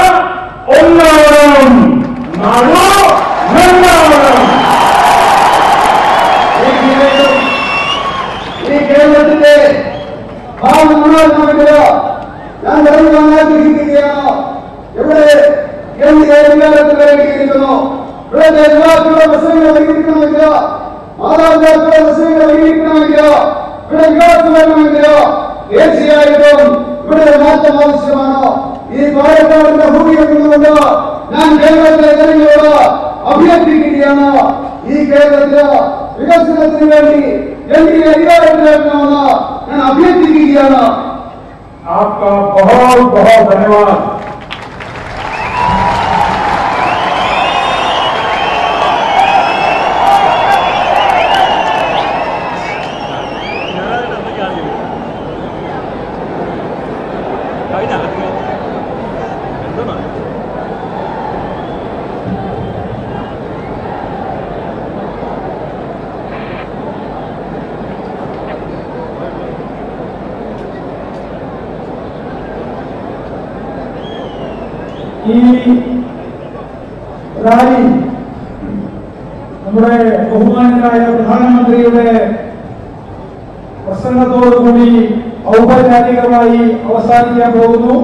उन्नावरम, नानो नन्नावरम। കേരളത്തിന്റെ ഭാവി മുന്നോട്ട് ഞാൻ പറയുവാൻ ആഗ്രഹിക്കുകയാണ്. ഇവിടെ അധികാരത്തിൽ വരേണ്ടിയിരിക്കുന്നു. ഇവിടുത്തെ യുവാക്കളുടെ പ്രശ്നങ്ങൾ പരിഹരിക്കണമെങ്കിൽ, മാതാപിതാക്കളുടെ പ്രശ്നങ്ങൾ പരിഹരിക്കണമെങ്കിൽ, ഇവിടെ വികാസം വരണമെങ്കിൽ തീർച്ചയായിട്ടും ഇവിടെ മാറ്റം ആവശ്യമാണ്. ഈ പാലക്കാടിന്റെ ഭൂമിയിൽ നിന്നുകൊണ്ട് ഞാൻ കേരളത്തിലെ ജനങ്ങളോട് അഭ്യർത്ഥിക്കുകയാണ്. ഈ കേരളത്തില് വികസനത്തിന് വേണ്ടി എൻഡി അധികാരത്തിലെത്തണമെന്ന് ഞാൻ അഭ്യർത്ഥിക്കുകയാണ്. आपका बहुत बहुत धन्यवाद। ഈ റാലി നമ്മുടെ ബഹുമാനനായ പ്രധാനമന്ത്രിയുടെ പ്രസംഗത്തോടുകൂടി ഔപചാരികമായി അവസാനിക്കാൻ പോകുന്നു.